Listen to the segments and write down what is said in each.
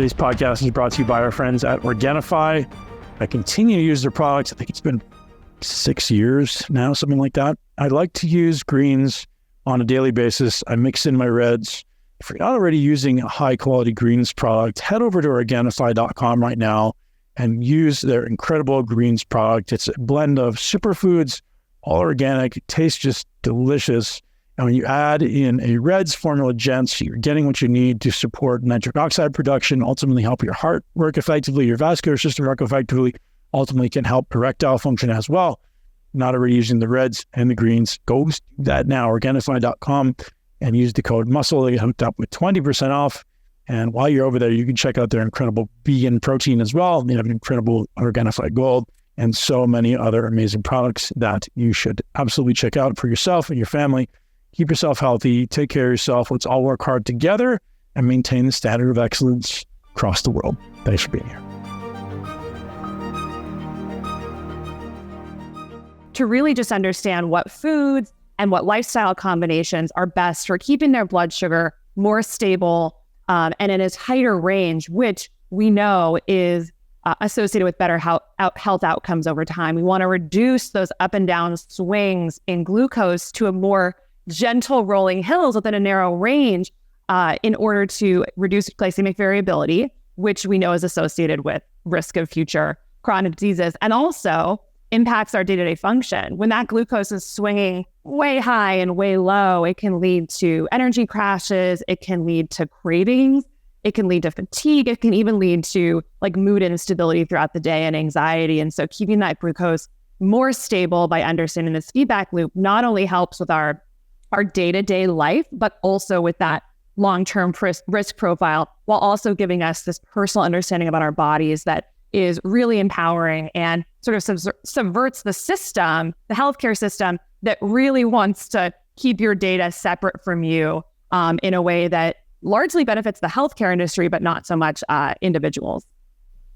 Today's podcast is brought to you by our friends at Organifi. I continue to use their products. I think it's been 6 years now, something like that. I like to use greens on a daily basis. I mix in my reds. If you're not already using a high quality greens product, head over to Organifi.com right now and use their incredible greens product. It's a blend of superfoods, all organic. It tastes just delicious. And when you add in a reds formula, gents, you're getting what you need to support nitric oxide production, ultimately help your heart work effectively, your vascular system work effectively, ultimately can help erectile function as well. Not already using the reds and the greens, go do that now, Organifi.com, and use the code MUSCLE to get hooked up with 20% off. And while you're over there, you can check out their incredible vegan protein as well. They have an incredible Organifi Gold and so many other amazing products that you should absolutely check out for yourself and your family. Keep yourself healthy, take care of yourself. Let's all work hard together and maintain the standard of excellence across the world. Thanks for being here. To really just understand what foods and what lifestyle combinations are best for keeping their blood sugar more stable and in a tighter range, which we know is associated with better health outcomes over time. We want to reduce those up and down swings in glucose to a more gentle rolling hills within a narrow range in order to reduce glycemic variability, which we know is associated with risk of future chronic diseases, and also impacts our day-to-day function. When that glucose is swinging way high and way low, it can lead to energy crashes, it can lead to cravings, it can lead to fatigue, it can even lead to like mood instability throughout the day and anxiety. And so keeping that glucose more stable by understanding this feedback loop not only helps with our day-to-day life, but also with that long-term risk profile, while also giving us this personal understanding about our bodies that is really empowering and sort of subverts the system, the healthcare system that really wants to keep your data separate from you in a way that largely benefits the healthcare industry, but not so much individuals.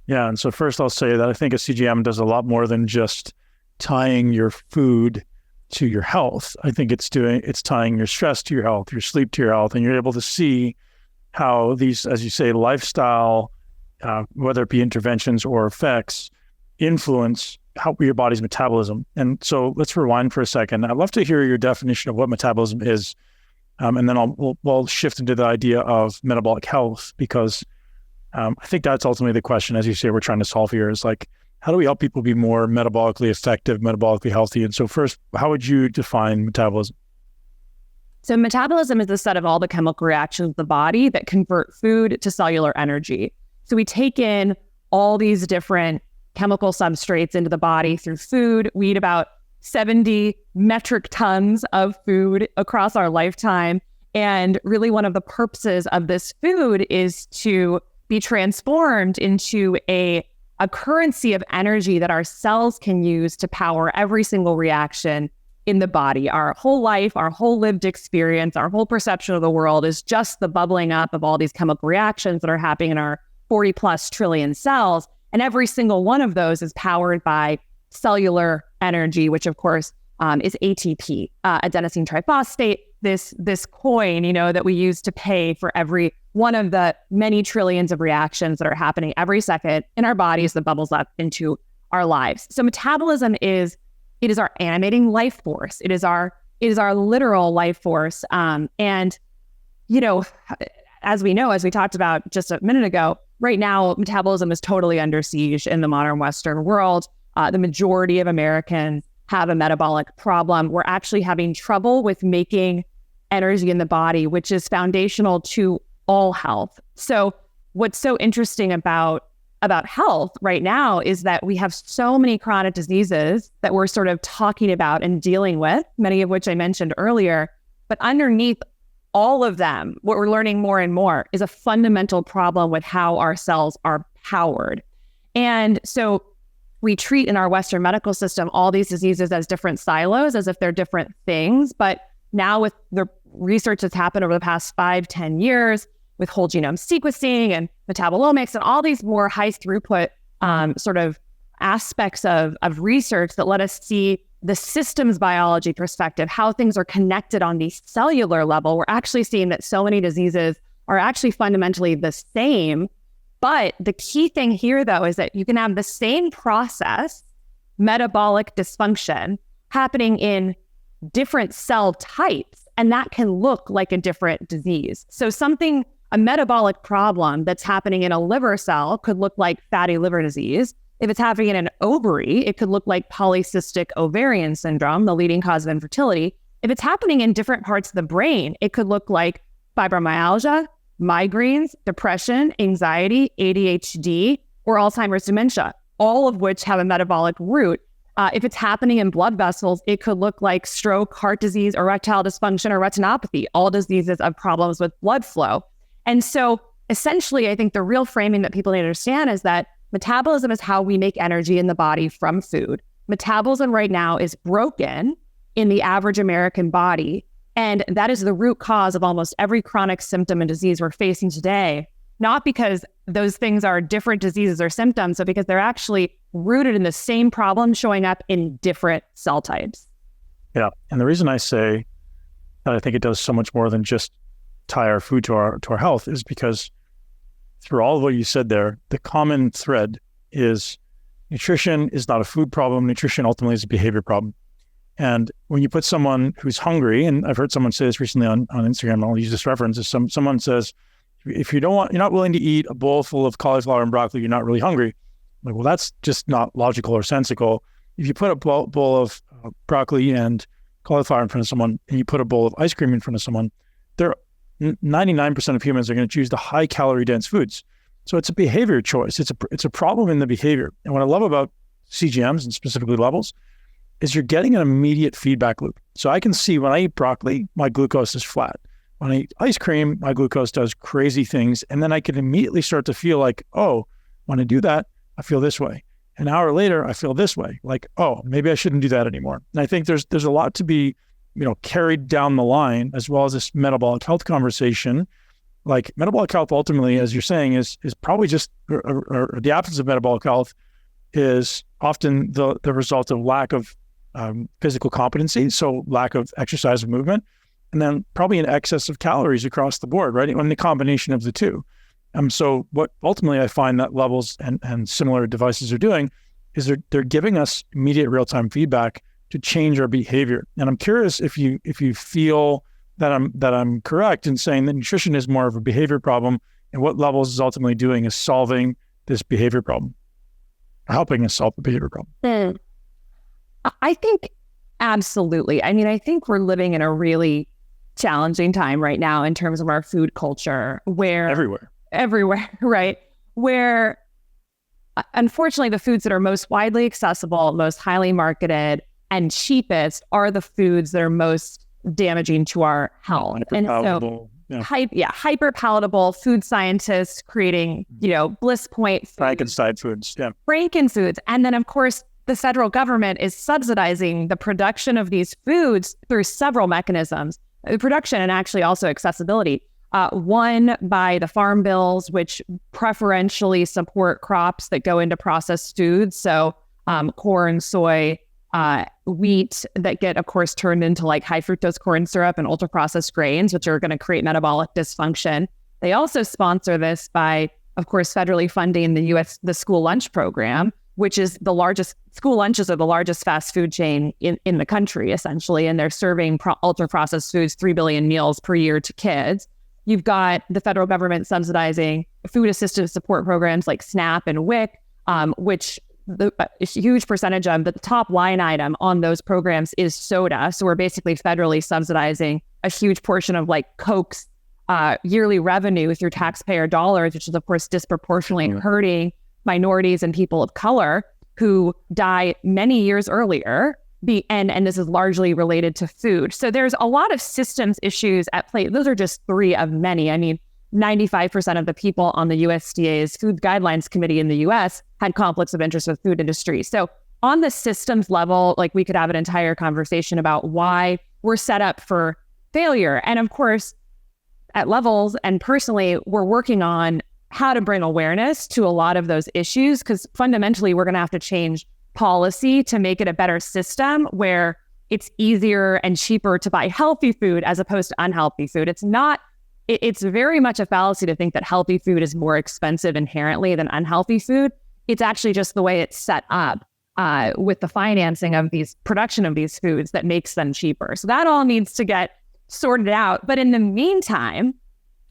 Yeah, and so first I'll say that I think a CGM does a lot more than just tying your food to your health. I think it's tying your stress to your health, your sleep to your health, and you're able to see how these, as you say, lifestyle, whether it be interventions or effects, influence how your body's metabolism. And so let's rewind for a second. I'd love to hear your definition of what metabolism is, and then we'll shift into the idea of metabolic health, because I think that's ultimately the question, as you say, we're trying to solve here, is like, how do we help people be more metabolically effective, metabolically healthy? And so first, how would you define metabolism? So metabolism is the set of all the chemical reactions of the body that convert food to cellular energy. So we take in all these different chemical substrates into the body through food. We eat about 70 metric tons of food across our lifetime. And really one of the purposes of this food is to be transformed into a currency of energy that our cells can use to power every single reaction in the body. Our whole life, our whole lived experience, our whole perception of the world is just the bubbling up of all these chemical reactions that are happening in our 40 plus trillion cells. And every single one of those is powered by cellular energy, which of course is ATP, adenosine triphosphate, this coin, that we use to pay for every one of the many trillions of reactions that are happening every second in our bodies that bubbles up into our lives. So metabolism is our animating life force. It is our literal life force. And as we know, as we talked about just a minute ago, right now, metabolism is totally under siege in the modern Western world. The majority of Americans have a metabolic problem. We're actually having trouble with making energy in the body, which is foundational to all health. So what's so interesting about health right now is that we have so many chronic diseases that we're sort of talking about and dealing with, many of which I mentioned earlier. But underneath all of them, what we're learning more and more is a fundamental problem with how our cells are powered. And so we treat in our Western medical system all these diseases as different silos, as if they're different things. But now with the research that's happened over the past 5-10 years with whole genome sequencing and metabolomics and all these more high throughput sort of aspects of research that let us see the systems biology perspective, how things are connected on the cellular level, we're actually seeing that so many diseases are actually fundamentally the same, But the key thing here, though, is that you can have the same process, metabolic dysfunction, happening in different cell types, and that can look like a different disease. So a metabolic problem that's happening in a liver cell could look like fatty liver disease. If it's happening in an ovary, it could look like polycystic ovarian syndrome, the leading cause of infertility. If it's happening in different parts of the brain, it could look like fibromyalgia, migraines, depression, anxiety, ADHD, or Alzheimer's dementia, all of which have a metabolic root. If it's happening in blood vessels, it could look like stroke, heart disease, erectile dysfunction, or retinopathy, all diseases of problems with blood flow. And so essentially, I think the real framing that people need to understand is that metabolism is how we make energy in the body from food. Metabolism right now is broken in the average American body, and that is the root cause of almost every chronic symptom and disease we're facing today, not because those things are different diseases or symptoms, but because they're actually rooted in the same problem showing up in different cell types. Yeah. And the reason I say that I think it does so much more than just tie our food to our health is because through all of what you said there, the common thread is nutrition is not a food problem. Nutrition ultimately is a behavior problem. And when you put someone who's hungry, and I've heard someone say this recently on Instagram, and I'll use this reference, is someone says, if you're not willing to eat a bowl full of cauliflower and broccoli, you're not really hungry. I'm like, well, that's just not logical or sensical. If you put a bowl of broccoli and cauliflower in front of someone, and you put a bowl of ice cream in front of someone, 99% of humans are going to choose the high calorie dense foods. So it's a behavior choice. It's a problem in the behavior. And what I love about CGMs and specifically levels is you're getting an immediate feedback loop. So I can see when I eat broccoli, my glucose is flat. When I eat ice cream, my glucose does crazy things. And then I can immediately start to feel like, oh, when I do that, I feel this way. An hour later, I feel this way. Like, oh, maybe I shouldn't do that anymore. And I think there's a lot to be, carried down the line, as well as this metabolic health conversation. Like metabolic health ultimately, as you're saying, is probably just, or the absence of metabolic health is often the result of lack of physical competency. So lack of exercise and movement, and then probably an excess of calories across the board, right? And the combination of the two. So what ultimately I find that levels and similar devices are doing is they're giving us immediate real-time feedback to change our behavior. And I'm curious if you feel that I'm correct in saying that nutrition is more of a behavior problem, and what levels is ultimately doing is solving this behavior problem, helping us solve the behavior problem. I think absolutely. I mean, I think we're living in a really challenging time right now in terms of our food culture, where everywhere, right? Where unfortunately the foods that are most widely accessible, most highly marketed, and cheapest are the foods that are most damaging to our health. And so hyper palatable food scientists creating, bliss point foods, Frankenstein foods. Yeah. Frankenfoods. And then of course the federal government is subsidizing the production of these foods through several mechanisms, production and actually also accessibility. One, by the farm bills, which preferentially support crops that go into processed foods. So corn, soy, wheat that get, of course, turned into like high fructose corn syrup and ultra processed grains, which are going to create metabolic dysfunction. They also sponsor this by, of course, federally funding the school lunch program, which is the largest. School lunches are the largest fast food chain in the country, essentially, and they're serving ultra processed foods, 3 billion meals per year to kids. You've got the federal government subsidizing food assistive support programs like SNAP and WIC, which a huge percentage of the top line item on those programs is soda. So we're basically federally subsidizing a huge portion of like Coke's yearly revenue through taxpayer dollars, which is of course disproportionately hurting minorities and people of color who die many years earlier. And this is largely related to food. So there's a lot of systems issues at play. Those are just three of many. I mean, 95% of the people on the USDA's Food Guidelines Committee in the US had conflicts of interest with food industry. So on the systems level, like we could have an entire conversation about why we're set up for failure. And of course, at levels and personally, we're working on how to bring awareness to a lot of those issues, because fundamentally, we're going to have to change policy to make it a better system where it's easier and cheaper to buy healthy food as opposed to unhealthy food. It's not it's very much a fallacy to think that healthy food is more expensive inherently than unhealthy food. It's actually just the way it's set up with the financing of these production of these foods that makes them cheaper. So that all needs to get sorted out. But in the meantime,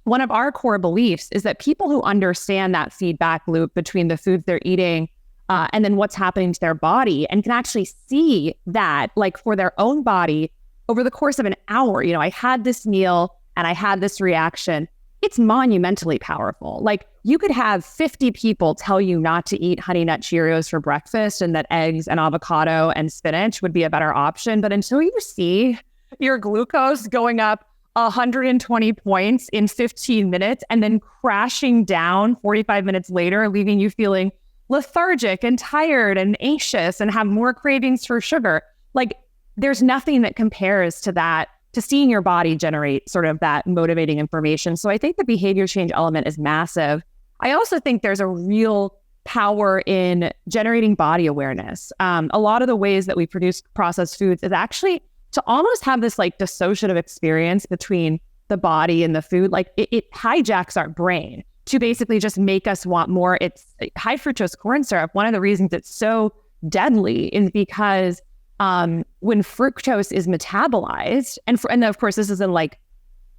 one of our core beliefs is that people who understand that feedback loop between the foods they're eating and then what's happening to their body and can actually see that, like, for their own body over the course of an hour, I had this meal and I had this reaction. It's monumentally powerful. Like, you could have 50 people tell you not to eat Honey Nut Cheerios for breakfast and that eggs and avocado and spinach would be a better option. But until you see your glucose going up 120 points in 15 minutes and then crashing down 45 minutes later, leaving you feeling lethargic and tired and anxious and have more cravings for sugar, like, there's nothing that compares to that, to seeing your body generate sort of that motivating information. So I think the behavior change element is massive. I also think there's a real power in generating body awareness. A lot of the ways that we produce processed foods is actually to almost have this like dissociative experience between the body and the food. Like, it hijacks our brain to basically just make us want more. It's high fructose corn syrup. One of the reasons it's so deadly is because when fructose is metabolized, and of course, this is in like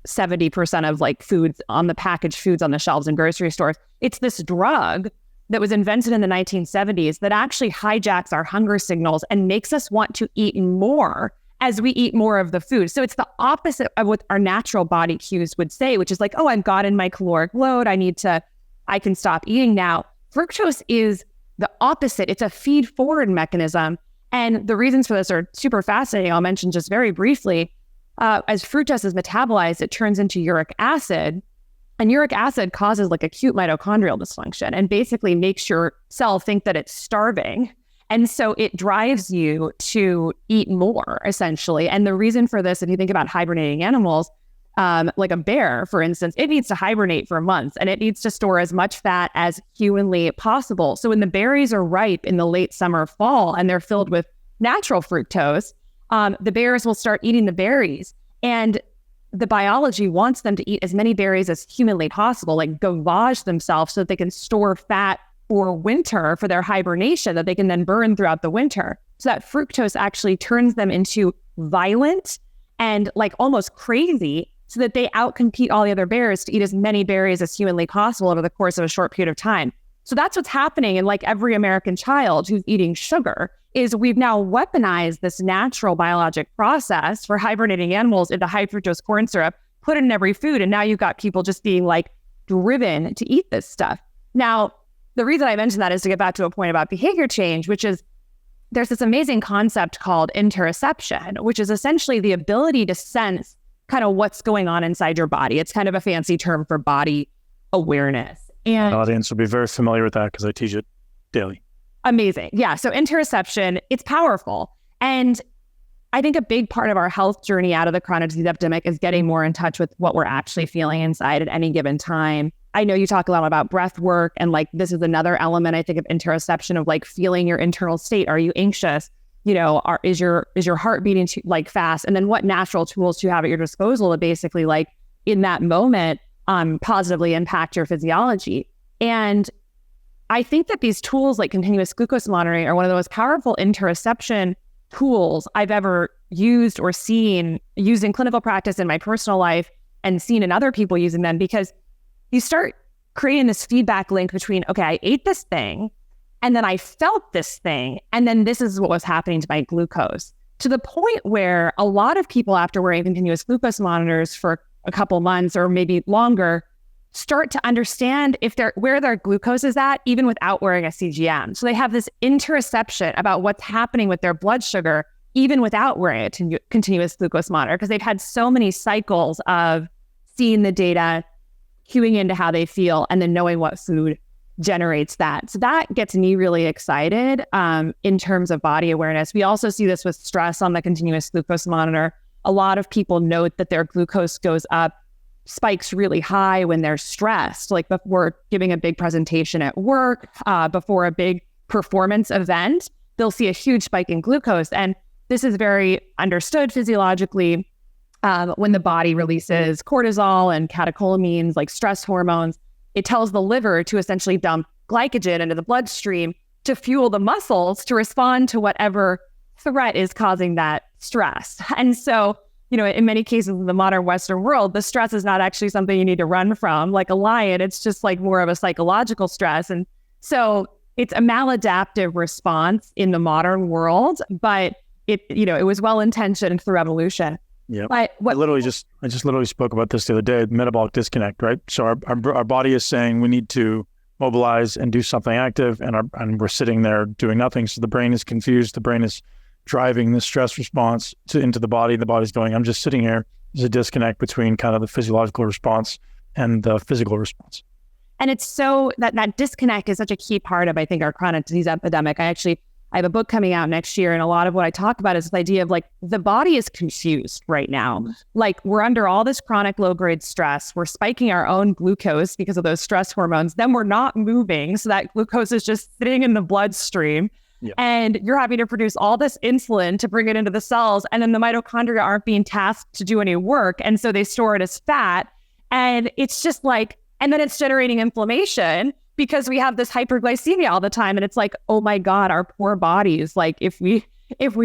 70% of like foods on the packaged foods on the shelves in grocery stores. It's this drug that was invented in the 1970s that actually hijacks our hunger signals and makes us want to eat more as we eat more of the food. So it's the opposite of what our natural body cues would say, which is like, oh, I've gotten my caloric load. I can stop eating now. Fructose is the opposite. It's a feed forward mechanism. And the reasons for this are super fascinating. I'll mention just very briefly. As fructose is metabolized, it turns into uric acid. And uric acid causes like acute mitochondrial dysfunction and basically makes your cell think that it's starving. And so it drives you to eat more, essentially. And the reason for this, if you think about hibernating animals, like a bear, for instance, it needs to hibernate for months and it needs to store as much fat as humanly possible. So when the berries are ripe in the late summer, fall, and they're filled with natural fructose, the bears will start eating the berries. And the biology wants them to eat as many berries as humanly possible, like gavage themselves so that they can store fat for winter, for their hibernation, that they can then burn throughout the winter. So that fructose actually turns them into violent and like almost crazy, so that they outcompete all the other bears to eat as many berries as humanly possible over the course of a short period of time. So that's what's happening in like every American child who's eating sugar, is we've now weaponized this natural biologic process for hibernating animals into high fructose corn syrup, put it in every food. And now you've got people just being like driven to eat this stuff. Now, the reason I mentioned that is to get back to a point about behavior change, which is there's this amazing concept called interoception, which is essentially the ability to sense kind of what's going on inside your body. It's kind of a fancy term for body awareness. And the audience will be very familiar with that because I teach it daily. Amazing. Yeah. So interoception, it's powerful. And I think a big part of our health journey out of the chronic disease epidemic is getting more in touch with what we're actually feeling inside at any given time. I know you talk a lot about breath work, and like this is another element I think of interoception, of like feeling your internal state. Are you anxious? Is your heart beating too, like fast? And then what natural tools do you have at your disposal to basically like in that moment positively impact your physiology? And I think that these tools like continuous glucose monitoring are one of the most powerful interoception tools I've ever used or seen used in clinical practice in my personal life and seen in other people using them, because you start creating this feedback link between, okay, I ate this thing and then I felt this thing, and then this is what was happening to my glucose, to the point where a lot of people after wearing continuous glucose monitors for a couple months or maybe longer start to understand where their glucose is at, even without wearing a CGM. So they have this interoception about what's happening with their blood sugar, even without wearing a continuous glucose monitor, because they've had so many cycles of seeing the data, cueing into how they feel, and then knowing what food generates that. So that gets me really excited in terms of body awareness. We also see this with stress on the continuous glucose monitor. A lot of people note that their glucose goes up, spikes really high when they're stressed, like before giving a big presentation at work, before a big performance event, they'll see a huge spike in glucose. And this is very understood physiologically. when the body releases cortisol and catecholamines, like stress hormones, it tells the liver to essentially dump glycogen into the bloodstream to fuel the muscles to respond to whatever threat is causing that stress. And so, in many cases in the modern Western world, the stress is not actually something you need to run from like a lion. It's just like more of a psychological stress. And so it's a maladaptive response in the modern world, but it was well-intentioned through evolution. Yeah. But I just literally spoke about this the other day, metabolic disconnect, right? So our body is saying we need to mobilize and do something active, and we're sitting there doing nothing. So the brain is confused. The brain is driving the stress response into the body. The body's going, I'm just sitting here. There's a disconnect between kind of the physiological response and the physical response. And it's so that disconnect is such a key part of, I think, our chronic disease epidemic. I have a book coming out next year, and a lot of what I talk about is this idea of like the body is confused right now. Like we're under all this chronic low-grade stress. We're spiking our own glucose because of those stress hormones. Then we're not moving, so that glucose is just sitting in the bloodstream. Yeah. And you're having to produce all this insulin to bring it into the cells, and then the mitochondria aren't being tasked to do any work, and so they store it as fat. And it's just like, and then it's generating inflammation because we have this hyperglycemia all the time. And it's like, oh my God, our poor bodies, like if we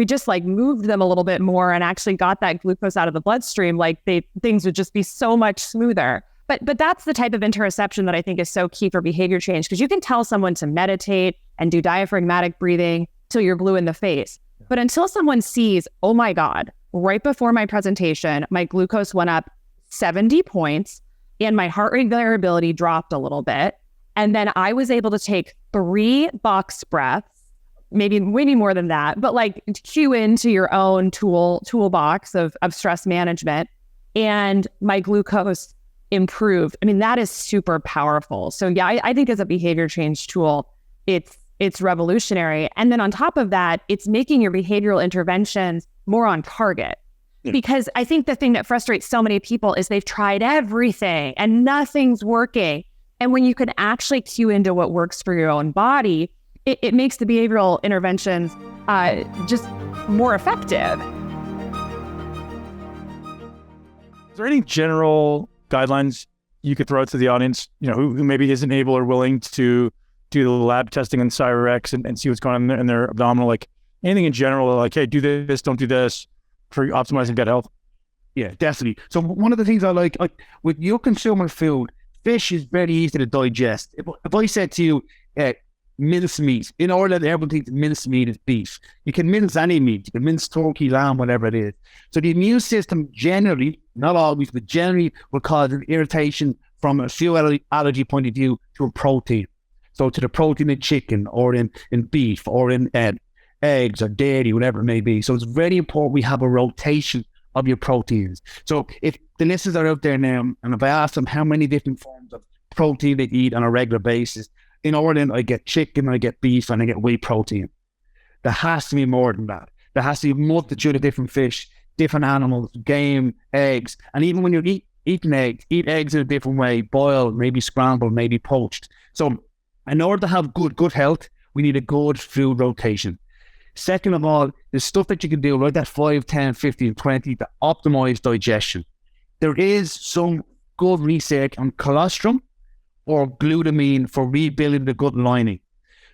just like moved them a little bit more and actually got that glucose out of the bloodstream, like things would just be so much smoother. But that's the type of interoception that I think is so key for behavior change, because you can tell someone to meditate and do diaphragmatic breathing till you're blue in the face. But until someone sees, oh my God, right before my presentation, my glucose went up 70 points and my heart rate variability dropped a little bit. And then I was able to take 3 box breaths, maybe more than that, but like cue into your own toolbox of stress management, and my glucose improved. I mean, that is super powerful. So yeah, I think as a behavior change tool, it's revolutionary. And then on top of that, it's making your behavioral interventions more on target. Yeah. Because I think the thing that frustrates so many people is they've tried everything and nothing's working. And when you can actually cue into what works for your own body, it makes the behavioral interventions just more effective. Is there any general guidelines you could throw out to the audience, who maybe isn't able or willing to do the lab testing on Cyrex and see what's going on in their abdominal, like anything in general, like, hey, do this, don't do this for optimizing gut health? Yeah, definitely. So one of the things I like with your consuming food, fish is very easy to digest. If I said to you, mince meat, in order that everyone thinks mince meat is beef, you can mince any meat. You can mince turkey, lamb, whatever it is. So the immune system generally, not always, but generally will cause an irritation from a fuel allergy point of view to a protein. So to the protein in chicken or in beef or in eggs or dairy, whatever it may be. So it's very important we have a rotation of your proteins. So if the listeners are out there now, and if I ask them how many different forms of protein they eat on a regular basis, in order, I get chicken, I get beef, and I get whey protein. There has to be more than that. There has to be a multitude of different fish, different animals, game, eggs. And even when you're eating eggs, eat eggs in a different way, boiled, maybe scrambled, maybe poached. So in order to have good health, we need a good food rotation. Second of all, there's stuff that you can do, like that 5, 10, 15, 20 to optimize digestion. There is some good research on colostrum or glutamine for rebuilding the gut lining.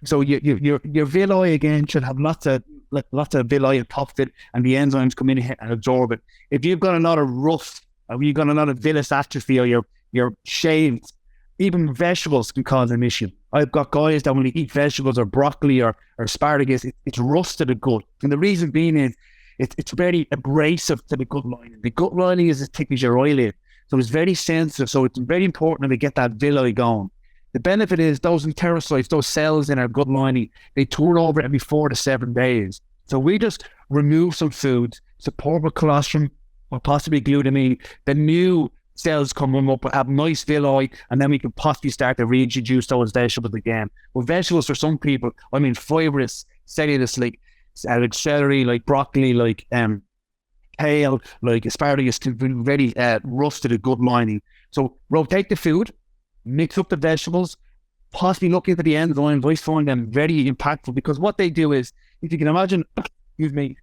So your villi again should have lots of villi on top of it, and the enzymes come in and absorb it. If you've got a lot of rust, or you've got a lot of villus atrophy, or you're shaved, even vegetables can cause an issue. I've got guys that when they eat vegetables or broccoli or asparagus, it's rust to the gut. And the reason being is it's very abrasive to the gut lining. The gut lining is as thick as your eyelid. So it's very sensitive. So it's very important to get that villi going. The benefit is those enterocytes, those cells in our gut lining, they turn over every 4 to 7 days. So we just remove some foods, support with colostrum or possibly glutamine. The new cells come up, have nice villi, and then we can possibly start to reintroduce those vegetables again. With vegetables, for some people, I mean fibrous, cellulose, like celery, like broccoli, like kale, like asparagus, can be very rough to the gut lining. So rotate the food, mix up the vegetables, possibly look into the enzymes. I find them very impactful, because what they do is, if you can imagine, excuse me,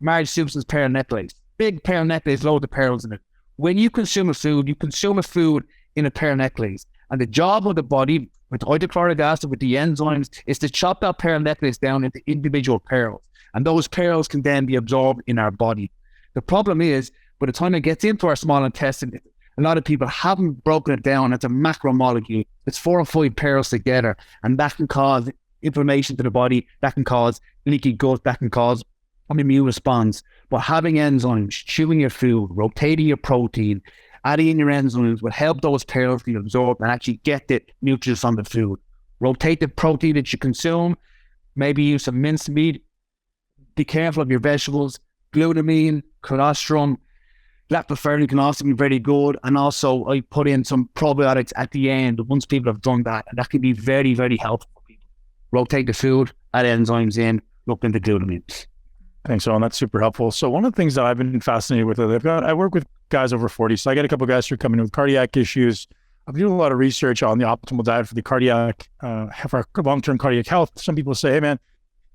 Marge Simpson's pair of necklaces. big pearl necklace, loads of pearls in it. When you consume a food in a pearl necklace. And the job of the body with hydrochloric acid, with the enzymes, is to chop that pearl necklace down into individual pearls. And those pearls can then be absorbed in our body. The problem is, by the time it gets into our small intestine, a lot of people haven't broken it down as a macromolecule. It's 4 or 5 pearls together, and that can cause inflammation to the body, that can cause leaky gut, that can cause an immune response. But having enzymes, chewing your food, rotating your protein, adding in your enzymes will help those pearls be absorbed and actually get the nutrients on the food. Rotate the protein that you consume, maybe use some minced meat. Be careful of your vegetables. Glutamine, colostrum, lactoferrin can also be very good. And also I put in some probiotics at the end once people have done that. And that can be very, very helpful for people. Rotate the food, add enzymes in, look into glutamine. Thanks, Owen. That's super helpful. So one of the things that I've been fascinated with, I work with guys over 40. So I get a couple of guys who are coming in with cardiac issues. I've been doing a lot of research on the optimal diet for the cardiac, for long-term cardiac health. Some people say, hey man,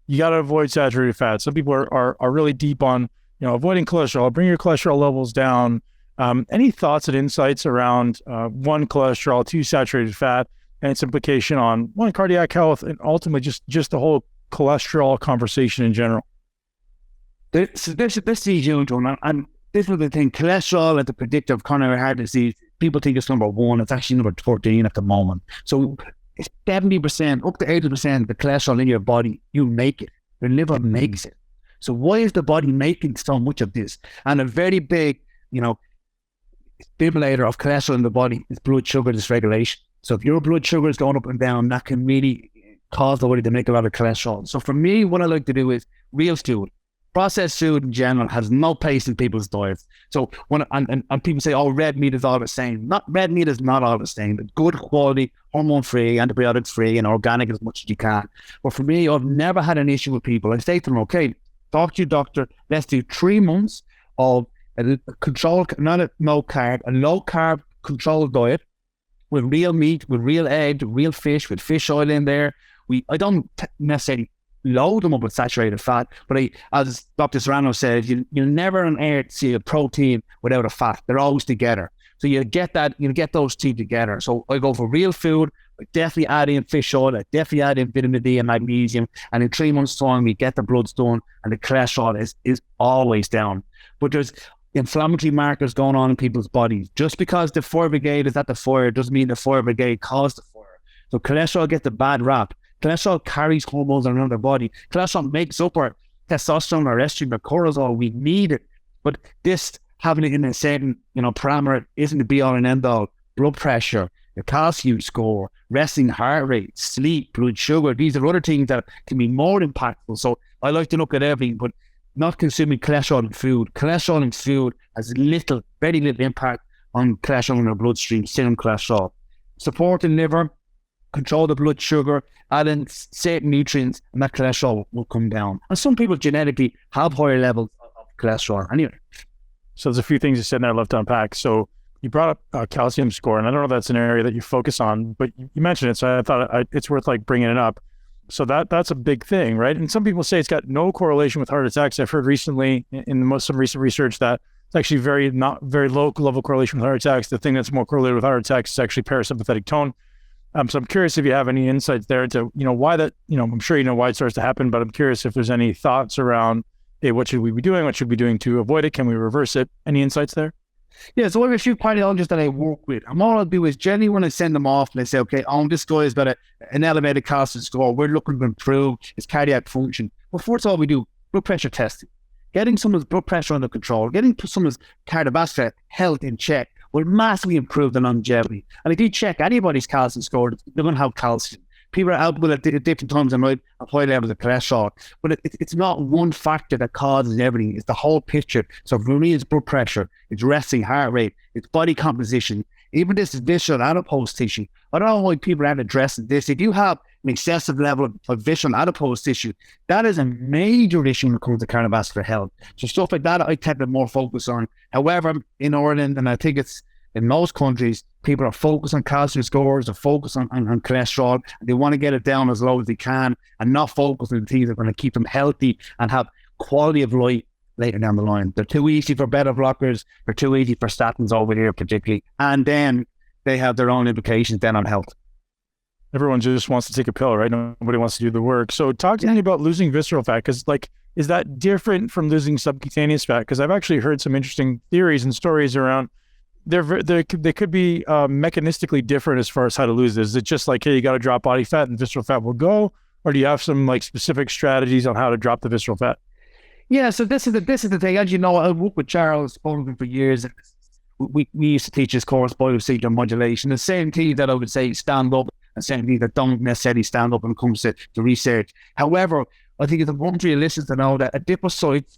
you got to avoid saturated fat. Some people are really deep on, avoiding cholesterol, bring your cholesterol levels down. Any thoughts and insights around 1, cholesterol, 2, saturated fat, and its implication on 1, cardiac health, and ultimately just the whole cholesterol conversation in general? This is huge one, and this is the thing. Cholesterol as the predictor of coronary heart disease, people think it's number 1. It's actually number 14 at the moment. So it's 70%, up to 80% of the cholesterol in your body, you make it. Your liver makes it. So why is the body making so much of this? And a very big, stimulator of cholesterol in the body is blood sugar dysregulation. So if your blood sugar is going up and down, that can really cause the body to make a lot of cholesterol. So for me, what I like to do is real food. Processed food in general has no place in people's diets. So and people say, oh, red meat is all the same. Red meat is not all the same. It's good quality, hormone-free, antibiotics-free, and organic as much as you can. But for me, I've never had an issue with people. I say to them, okay, talk to your doctor. Let's do 3 months of a controlled, not a low carb controlled diet with real meat, with real egg, real fish, with fish oil in there. I don't necessarily load them up with saturated fat, but as Dr. Serrano says, you'll never on earth see a protein without a fat. They're always together. So you get those two together. So I go for real food. I definitely add in fish oil. I definitely add in vitamin D and magnesium. And in 3 months' time, we get the bloods done, and the cholesterol is always down. But there's inflammatory markers going on in people's bodies. Just because the fire brigade is at the fire doesn't mean the fire brigade caused the fire. So cholesterol gets a bad rap. Cholesterol carries hormones around our body. Cholesterol makes up our testosterone, our estrogen, our cortisol. We need it. But this, having it in a certain, parameter isn't the be all and end all. Blood pressure, your calcium score, resting heart rate, sleep, blood sugar. These are other things that can be more impactful. So I like to look at everything, but not consuming cholesterol in food. Cholesterol in food has very little impact on cholesterol in our bloodstream, serum cholesterol. Support the liver, control the blood sugar, add in certain nutrients, and that cholesterol will come down. And some people genetically have higher levels of cholesterol anyway. So there's a few things you said there I'd love to unpack. So you brought up calcium score, and I don't know if that's an area that you focus on, but you mentioned it, so I thought it's worth bringing it up. So that's a big thing, right? And some people say it's got no correlation with heart attacks. I've heard recently in some recent research that it's actually not very low level correlation with heart attacks. The thing that's more correlated with heart attacks is actually parasympathetic tone. So I'm curious if you have any insights there into, why that, I'm sure you know why it starts to happen, but I'm curious if there's any thoughts around, hey, what should we be doing? What should we be doing to avoid it? Can we reverse it? Any insights there? Yeah, so I have a few cardiologists that I work with. And all I'll do is generally when I send them off and they say, okay, this guy has got an elevated calcium score. We're looking to improve his cardiac function. Well, first of all, we do blood pressure testing. Getting someone's blood pressure under control, getting someone's cardiovascular health in check will massively improve the longevity. And if you check anybody's calcium score, they're going to have calcium. People are out with it at different times and have high levels of cholesterol. But it's not one factor that causes everything. It's the whole picture. So for me, it's blood pressure, it's resting heart rate, it's body composition, even this is visceral adipose tissue. I don't know why people aren't addressing this. If you have an excessive level of visceral adipose tissue, that is a major issue when it comes to cardiovascular health. So stuff like that I tend to more focus on. However, in Ireland, and I think it's in most countries, people are focused on calcium scores, they're focused on cholesterol, and they want to get it down as low as they can and not focus on the things that are going to keep them healthy and have quality of life later down the line. They're too easy for beta blockers. They're too easy for statins over here particularly. And then they have their own implications then on health. Everyone just wants to take a pill, right? Nobody wants to do the work. So talk to me about losing visceral fat, because is that different from losing subcutaneous fat? Because I've actually heard some interesting theories and stories around they could be mechanistically different as far as how to lose this. Is it just like, hey, you got to drop body fat and visceral fat will go? Or do you have some like specific strategies on how to drop the visceral fat? Yeah, so this is the thing. As you know, I worked with Charles Bolton for years. We used to teach this course, biosector modulation. The same thing that I would say stand up, and same thing that don't necessarily stand up when it comes to research. However, I think it's important for your listeners to know that adipocytes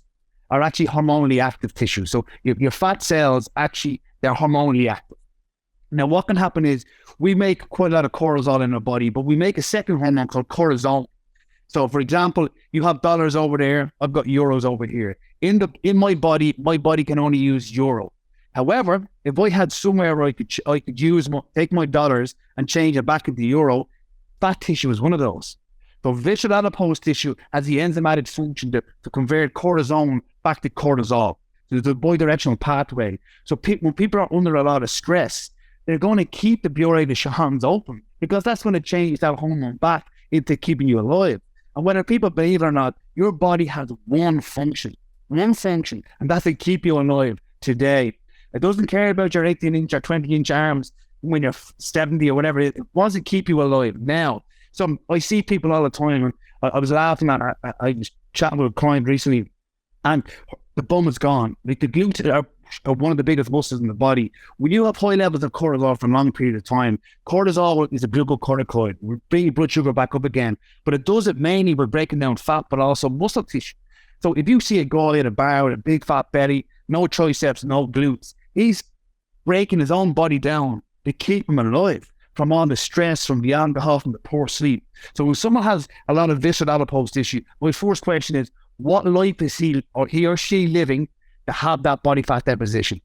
are actually hormonally active tissue. So your fat cells, actually, they're hormonally active. Now, what can happen is we make quite a lot of cortisol in our body, but we make a second hormone called cortisol. So, for example, you have dollars over there, I've got euros over here. In my body can only use euro. However, if I had somewhere where I could take my dollars and change it back into euro, fat tissue is one of those. So visceral adipose tissue has the enzymatic function to convert cortisone back to cortisol. So there's a bidirectional pathway. So when people are under a lot of stress, they're going to keep the Bureau de Change open, because that's going to change that hormone back into keeping you alive. And whether people believe it or not, your body has one function, and that's to keep you alive today. It doesn't care about your 18-inch or 20-inch arms when you're 70 or whatever. It wants to keep you alive now. So I see people all the time, and I was laughing at, I was chatting with a client recently, and the bum is gone. Like, the glutes are one of the biggest muscles in the body. When you have high levels of cortisol for a long period of time, cortisol is a glucocorticoid. We bring your blood sugar back up again, but it does it mainly by breaking down fat, but also muscle tissue. So if you see a guy in a bar with a big fat belly, no triceps, no glutes, he's breaking his own body down to keep him alive from all the stress, from the alcohol, from the poor sleep. So when someone has a lot of visceral adipose tissue, my first question is, what life is he or she living to have that body fat deposition?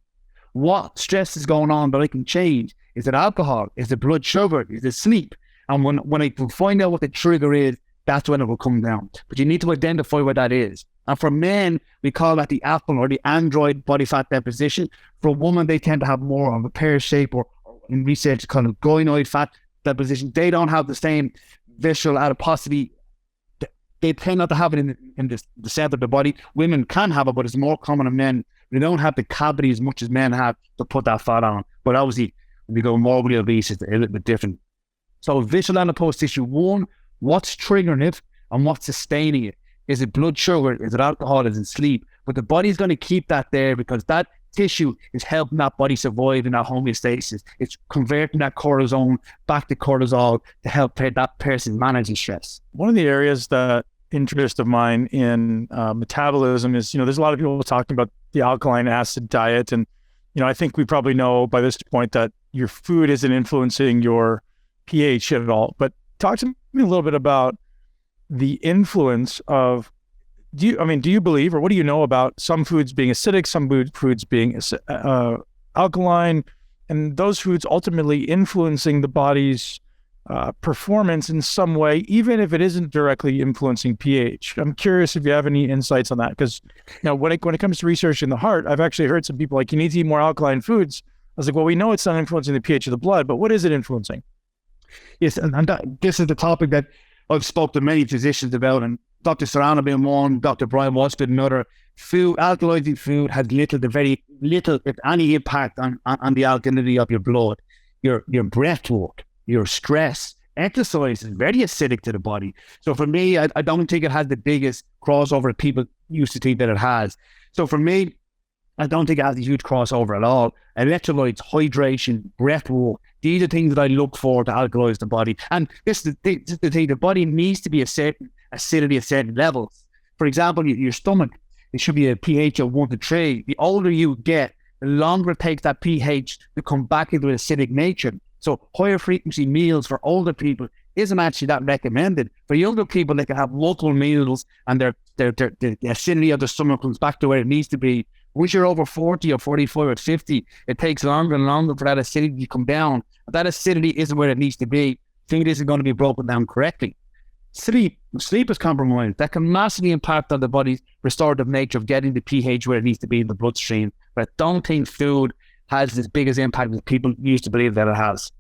What stress is going on that I can change? Is it alcohol? Is it blood sugar? Is it sleep? And when I can find out what the trigger is, that's when it will come down. But you need to identify what that is. And for men, we call that the apple or the android body fat deposition. For a woman, they tend to have more of a pear shape, or in research, kind of gynoid fat deposition. They don't have the same visceral adiposity. They tend not to have it in the center of the body. Women can have it, but it's more common in men. They don't have the cavity as much as men have to put that fat on. But obviously, when we go morbidly obese, it's a little bit different. So visceral adipose tissue, one, what's triggering it and what's sustaining it? Is it blood sugar? Is it alcohol? Is it sleep? But the body's going to keep that there because that tissue is helping that body survive in that homeostasis. It's converting that cortisone back to cortisol to help that person manage the stress. One of the areas that interest of mine in metabolism is, there's a lot of people talking about the alkaline acid diet. And, I think we probably know by this point that your food isn't influencing your pH at all. But talk to me a little bit about the influence of, do you believe, or what do you know about some foods being acidic, some foods being alkaline, and those foods ultimately influencing the body's performance in some way, even if it isn't directly influencing pH? I'm curious if you have any insights on that, because when it comes to research in the heart, I've actually heard some people like, you need to eat more alkaline foods. I was like, well, we know it's not influencing the pH of the blood, but what is it influencing? Yes, and this is the topic that I've spoken to many physicians about, and Dr. Serrano being one, Dr. Brian Walsh did another. Alkalizing food has little to very little, if any, impact on the alkalinity of your blood. Your breath work, your stress, exercise is very acidic to the body. So for me, I don't think it has the biggest crossover people used to think that it has. So for me, I don't think it has a huge crossover at all. Electrolytes, hydration, breath work, these are things that I look for to alkalize the body. And this is the thing, the body needs to be a certain acidity at certain levels. For example, your stomach, it should be a pH of 1 to 3. The older you get, the longer it takes that pH to come back into an acidic nature. So higher frequency meals for older people isn't actually that recommended. For younger people, they can have multiple meals and the acidity of the stomach comes back to where it needs to be. Once you're over 40 or 45 or 50, it takes longer and longer for that acidity to come down. If that acidity isn't where it needs to be, food isn't going to be broken down correctly. Sleep is compromised. That can massively impact on the body's restorative nature of getting the pH where it needs to be in the bloodstream. But I don't think food has as big as impact as people used to believe that it has.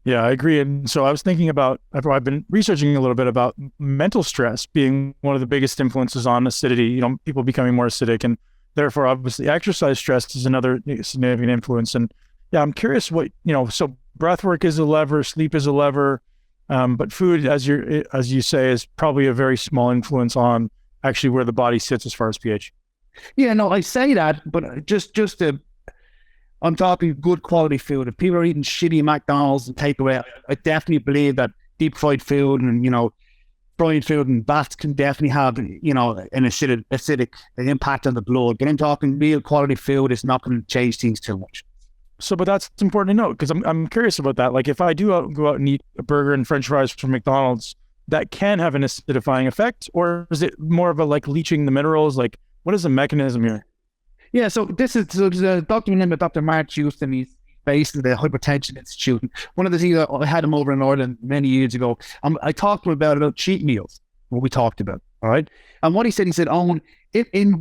Yeah, I agree. And so I was thinking about, I've been researching a little bit about mental stress being one of the biggest influences on acidity, people becoming more acidic, and therefore obviously exercise stress is another significant influence. And yeah, I'm curious what, so breath work is a lever, sleep is a lever, but food, as you say, is probably a very small influence on actually where the body sits as far as pH. Yeah, no, I say that, but just to, I'm talking good quality food. If people are eating shitty McDonald's and takeaway, I definitely believe that deep fried food and, fried food and baths can definitely have, an acidic impact on the blood. But I'm talking real quality food is not going to change things too much. So, but that's important to note, because I'm curious about that. Like if I do go out and eat a burger and French fries from McDonald's, that can have an acidifying effect, or is it more of a leaching the minerals? Like what is the mechanism here? Yeah, so there's a doctor named Dr. Mark Houston. He's based in the Hypertension Institute. One of the things I had him over in Ireland many years ago. I talked to him about cheat meals, what we talked about, all right? And what he said, Owen,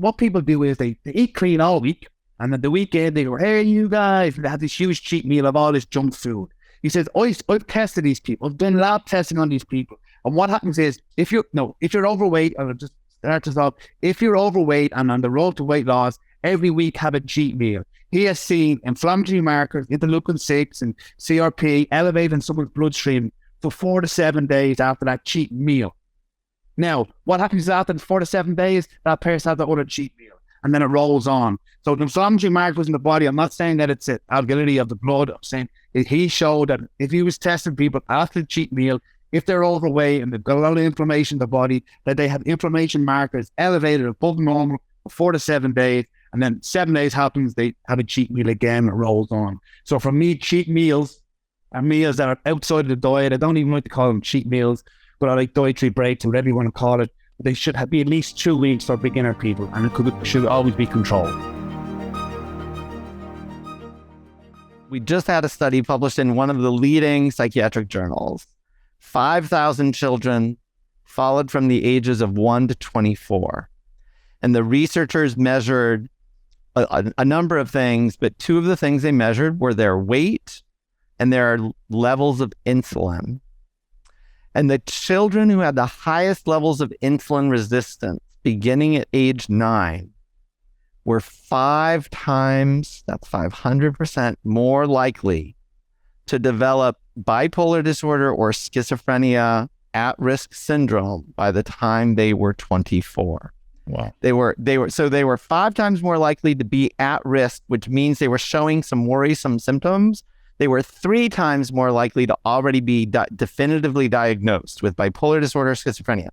what people do is they eat clean all week, and then the weekend they go, hey, you guys, they have this huge cheat meal of all this junk food. He says, I've tested these people. I've done lab testing on these people. And what happens is, if you're overweight, I'll just start this off, if you're overweight and on the road to weight loss, every week have a cheat meal. He has seen inflammatory markers, interleukin-6 and CRP elevated in someone's bloodstream for 4 to 7 days after that cheat meal. Now, what happens after 4 to 7 days? That person has the other cheat meal, and then it rolls on. So the inflammatory markers in the body, I'm not saying that it's an alkalinity of the blood. I'm saying he showed that if he was testing people after the cheat meal, if they're overweight and they've got a lot of inflammation in the body, that they have inflammation markers elevated above normal for 4 to 7 days. And then 7 days happens, they have a cheat meal again, it rolls on. So for me, cheat meals are meals that are outside of the diet. I don't even like to call them cheat meals, but I like dietary breaks, or whatever you want to call it. They should be at least 2 weeks for beginner people, and it should always be controlled. We just had a study published in one of the leading psychiatric journals. 5,000 children followed from the ages of 1 to 24. And the researchers measured a number of things, but two of the things they measured were their weight and their levels of insulin. And the children who had the highest levels of insulin resistance beginning at age 9 were 5 times, that's 500% more likely to develop bipolar disorder or schizophrenia at-risk syndrome by the time they were 24. Wow. They were 5 times more likely to be at risk, which means they were showing some worrisome symptoms. They were 3 times more likely to already be definitively diagnosed with bipolar disorder or schizophrenia.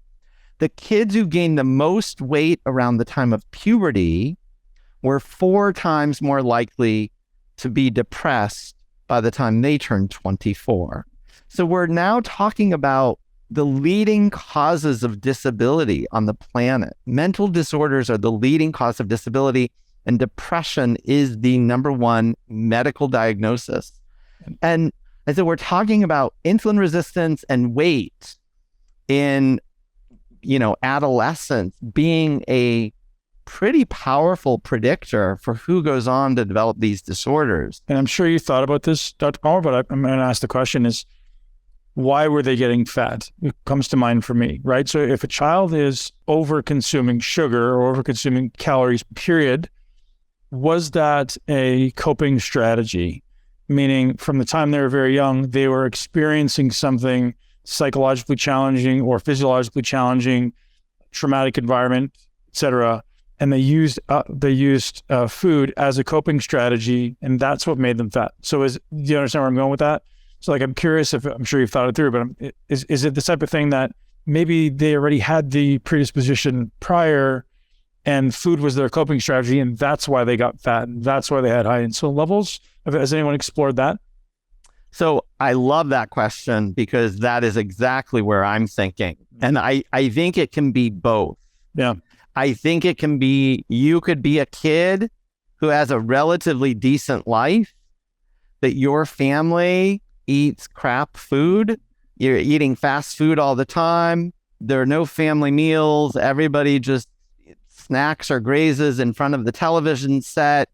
The kids who gained the most weight around the time of puberty were 4 times more likely to be depressed by the time they turned 24. So we're now talking about the leading causes of disability on the planet. Mental disorders are the leading cause of disability, and depression is the number one medical diagnosis. And so we're talking about insulin resistance and weight in, adolescence being a pretty powerful predictor for who goes on to develop these disorders. And I'm sure you thought about this, Dr. Palmer, but I'm going to ask the question is, why were they getting fat? It comes to mind for me, right? So if a child is over-consuming sugar or over-consuming calories, period, was that a coping strategy? Meaning from the time they were very young, they were experiencing something psychologically challenging or physiologically challenging, traumatic environment, etc., and they used food as a coping strategy, and that's what made them fat. So do you understand where I'm going with that? So I'm curious if, I'm sure you've thought it through, but is it the type of thing that maybe they already had the predisposition prior and food was their coping strategy and that's why they got fat and that's why they had high insulin levels? Has anyone explored that? So I love that question because that is exactly where I'm thinking. And I think it can be both. Yeah. I think it can be, you could be a kid who has a relatively decent life, but your family eats crap food, You're eating fast food all the time. There are no family meals. Everybody just snacks or grazes in front of the television set.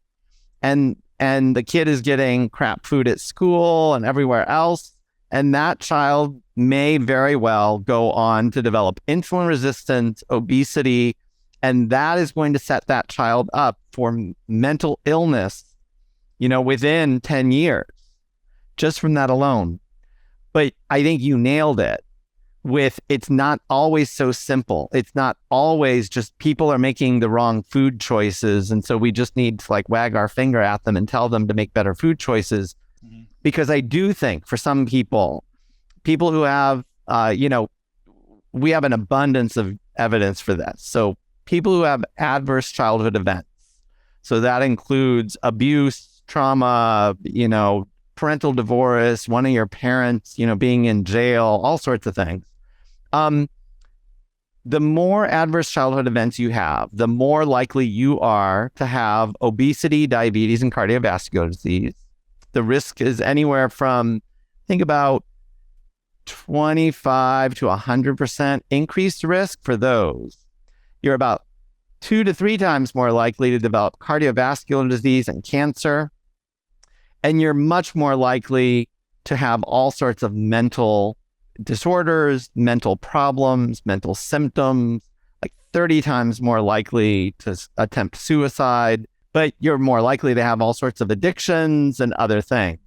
And the kid is getting crap food at school and everywhere else. And that child may very well go on to develop insulin resistance, obesity, and that is going to set that child up for mental illness, within 10 years, just from that alone. But I think you nailed it with it's not always so simple. It's not always just people are making the wrong food choices. And so we just need to wag our finger at them and tell them to make better food choices. Mm-hmm. Because I do think for some people who have, we have an abundance of evidence for this. So people who have adverse childhood events. So that includes abuse, trauma, parental divorce, one of your parents, being in jail, all sorts of things. The more adverse childhood events you have, the more likely you are to have obesity, diabetes, and cardiovascular disease. The risk is anywhere from, think about 25 to 100% increased risk for those. You're about 2 to 3 times more likely to develop cardiovascular disease and cancer. And you're much more likely to have all sorts of mental disorders, mental problems, mental symptoms, 30 times more likely to attempt suicide, but you're more likely to have all sorts of addictions and other things.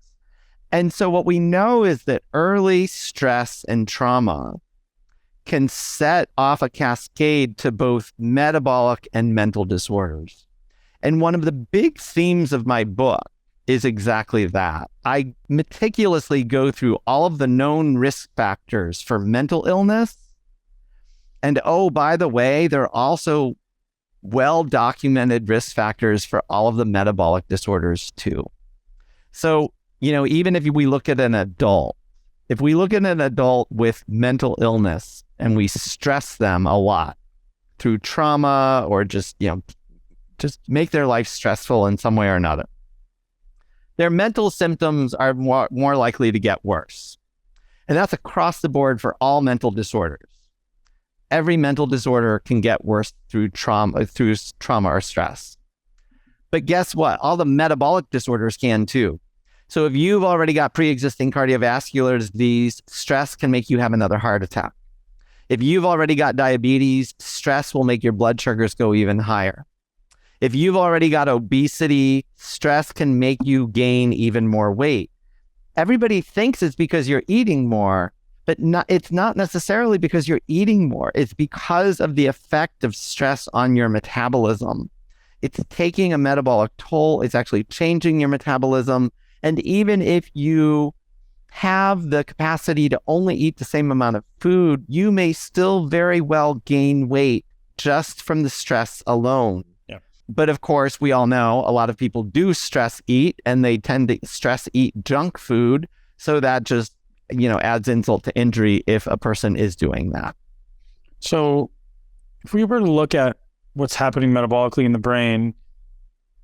And so what we know is that early stress and trauma can set off a cascade to both metabolic and mental disorders. And one of the big themes of my book is exactly that. I meticulously go through all of the known risk factors for mental illness. And by the way, there are also well-documented risk factors for all of the metabolic disorders too. So, even if we look at an adult, with mental illness and we stress them a lot through trauma or just make their life stressful in some way or another, their mental symptoms are more likely to get worse. And that's across the board for all mental disorders. Every mental disorder can get worse through trauma or stress. But guess what? All the metabolic disorders can too. So if you've already got pre-existing cardiovascular disease, stress can make you have another heart attack. If you've already got diabetes, stress will make your blood sugars go even higher. If you've already got obesity, stress can make you gain even more weight. Everybody thinks it's because you're eating more, but it's not necessarily because you're eating more. It's because of the effect of stress on your metabolism. It's taking a metabolic toll. It's actually changing your metabolism. And even if you have the capacity to only eat the same amount of food, you may still very well gain weight just from the stress alone. Yeah. But of course, we all know a lot of people do stress eat, and they tend to stress eat junk food. So that just adds insult to injury if a person is doing that. So if we were to look at what's happening metabolically in the brain,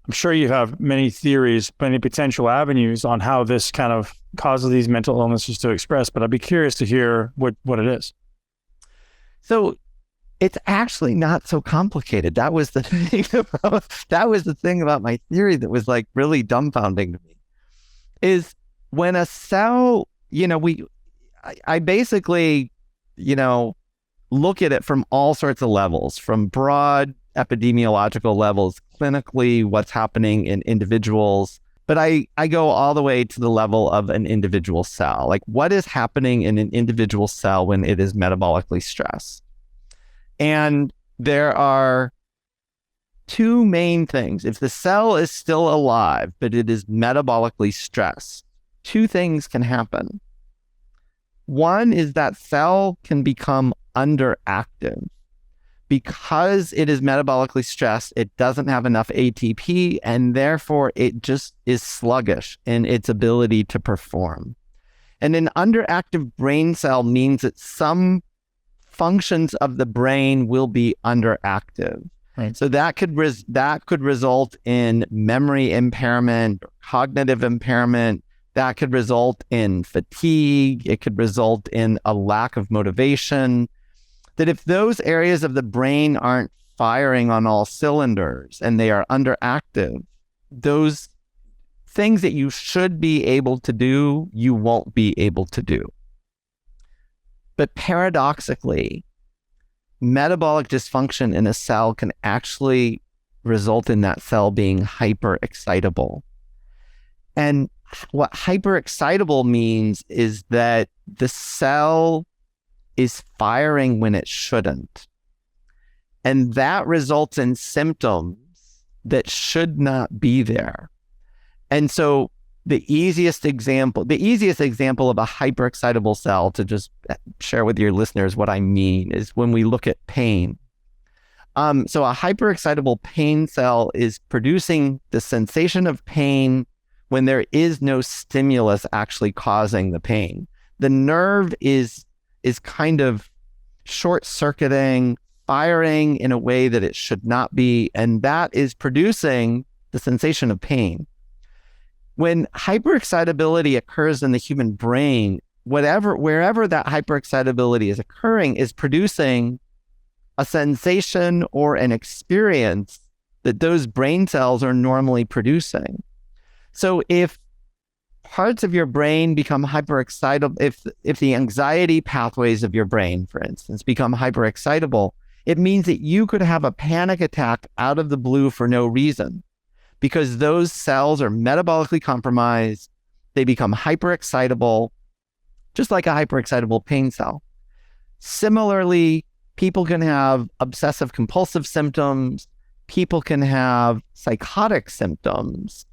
I'm sure you have many theories, many potential avenues on how this kind of causes these mental illnesses to express, but I'd be curious to hear what it is. So it's actually not so complicated. That was the thing about my theory that was really dumbfounding to me, is when a cell, I basically, look at it from all sorts of levels, from broad epidemiological levels, clinically, what's happening in individuals. But I go all the way to the level of an individual cell. What is happening in an individual cell when it is metabolically stressed? And there are two main things. If the cell is still alive, but it is metabolically stressed, two things can happen. One is that cell can become underactive. Because it is metabolically stressed, it doesn't have enough ATP, and therefore it just is sluggish in its ability to perform. And an underactive brain cell means that some functions of the brain will be underactive. Right. So that could result in memory impairment, cognitive impairment, That could result in fatigue. It could result in a lack of motivation. That if those areas of the brain aren't firing on all cylinders and they are underactive, those things that you should be able to do, you won't be able to do. But paradoxically, metabolic dysfunction in a cell can actually result in that cell being hyperexcitable. And what hyperexcitable means is that the cell is firing when it shouldn't. And that results in symptoms that should not be there. And so the easiest example of a hyperexcitable cell, to just share with your listeners what I mean, is when we look at pain. So a hyperexcitable pain cell is producing the sensation of pain when there is no stimulus actually causing the pain. The nerve is kind of short-circuiting, firing in a way that it should not be, and that is producing the sensation of pain. When hyperexcitability occurs in the human brain, wherever that hyperexcitability is occurring is producing a sensation or an experience that those brain cells are normally producing. So if parts of your brain become hyperexcitable, if the anxiety pathways of your brain, for instance, become hyperexcitable, it means that you could have a panic attack out of the blue for no reason, because those cells are metabolically compromised. They become hyperexcitable, just like a hyperexcitable pain cell. Similarly, people can have obsessive compulsive symptoms. People can have psychotic symptoms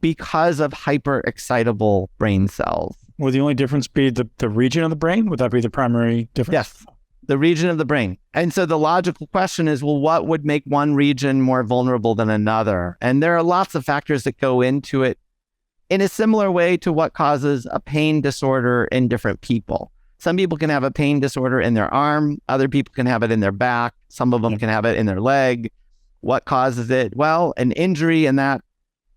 because of hyperexcitable brain cells. Would the only difference be the region of the brain? Would that be the primary difference? Yes, the region of the brain. And so the logical question is, well, what would make one region more vulnerable than another? And there are lots of factors that go into it in a similar way to what causes a pain disorder in different people. Some people can have a pain disorder in their arm. Other people can have it in their back. Some of them can have it in their leg. What causes it? Well, an injury in that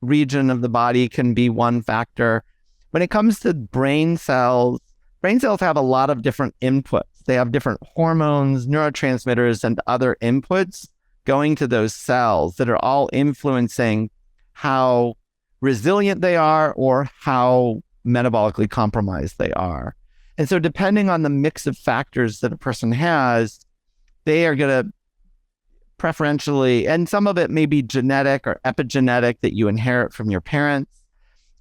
region of the body can be one factor. When it comes to brain cells have a lot of different inputs. They have different hormones, neurotransmitters, and other inputs going to those cells that are all influencing how resilient they are or how metabolically compromised they are. And so depending on the mix of factors that a person has, they are going to preferentially, and some of it may be genetic or epigenetic that you inherit from your parents.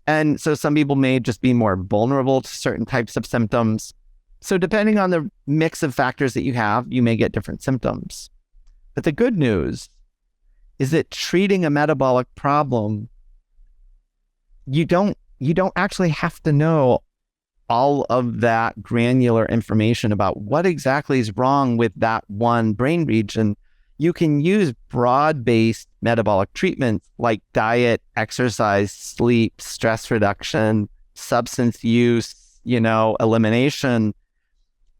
And so some people may just be more vulnerable to certain types of symptoms. So depending on the mix of factors that you have, you may get different symptoms. But the good news is that treating a metabolic problem, you don't actually have to know all of that granular information about what exactly is wrong with that one brain region. You can use broad-based metabolic treatments like diet, exercise, sleep, stress reduction, substance use, elimination.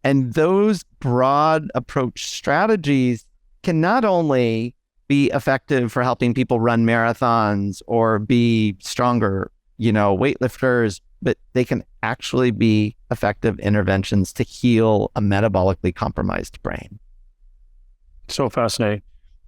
And those broad approach strategies can not only be effective for helping people run marathons or be stronger, weightlifters, but they can actually be effective interventions to heal a metabolically compromised brain. So fascinating.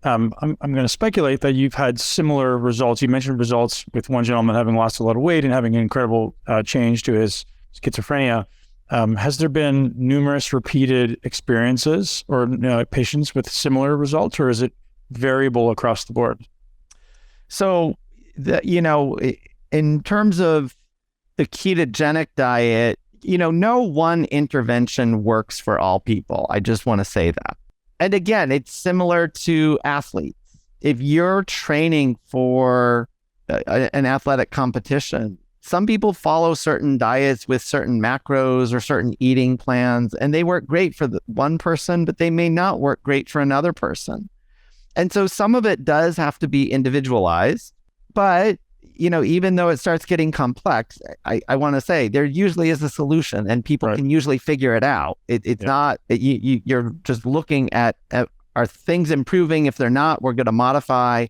I'm going to speculate that you've had similar results. You mentioned results with one gentleman having lost a lot of weight and having an incredible change to his schizophrenia. Has there been numerous repeated experiences or patients with similar results, or is it variable across the board? So, in terms of the ketogenic diet, no one intervention works for all people. I just want to say that. And again, it's similar to athletes. If you're training for an athletic competition, some people follow certain diets with certain macros or certain eating plans, and they work great for one person, but they may not work great for another person. And so some of it does have to be individualized, but even though it starts getting complex, I want to say there usually is a solution, and people can usually figure it out. It's not, you're just looking at are things improving? If they're not, we're going to modify.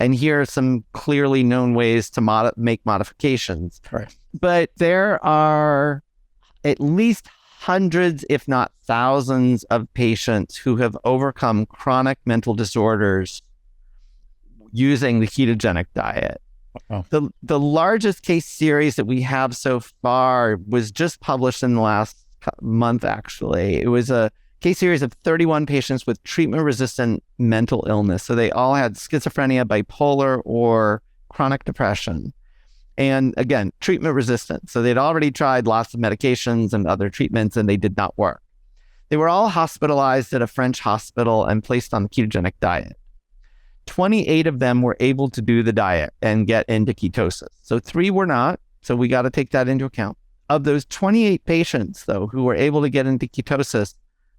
And here are some clearly known ways to make modifications. Right. But there are at least hundreds, if not thousands, of patients who have overcome chronic mental disorders using the ketogenic diet. Wow. The largest case series that we have so far was just published in the last month, actually. It was a case series of 31 patients with treatment-resistant mental illness. So they all had schizophrenia, bipolar, or chronic depression. And again, treatment-resistant. So they'd already tried lots of medications and other treatments, and they did not work. They were all hospitalized at a French hospital and placed on the ketogenic diet. 28 of them were able to do the diet and get into ketosis. So 3 were not. So we got to take that into account. Of those 28 patients, though, who were able to get into ketosis,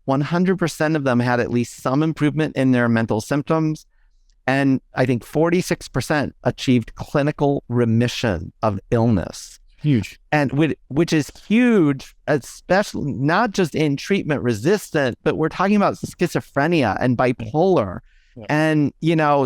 100% of them had at least some improvement in their mental symptoms. And I think 46% achieved clinical remission of illness. Huge. And which is huge, especially not just in treatment resistant, but we're talking about schizophrenia and bipolar. Yeah. And,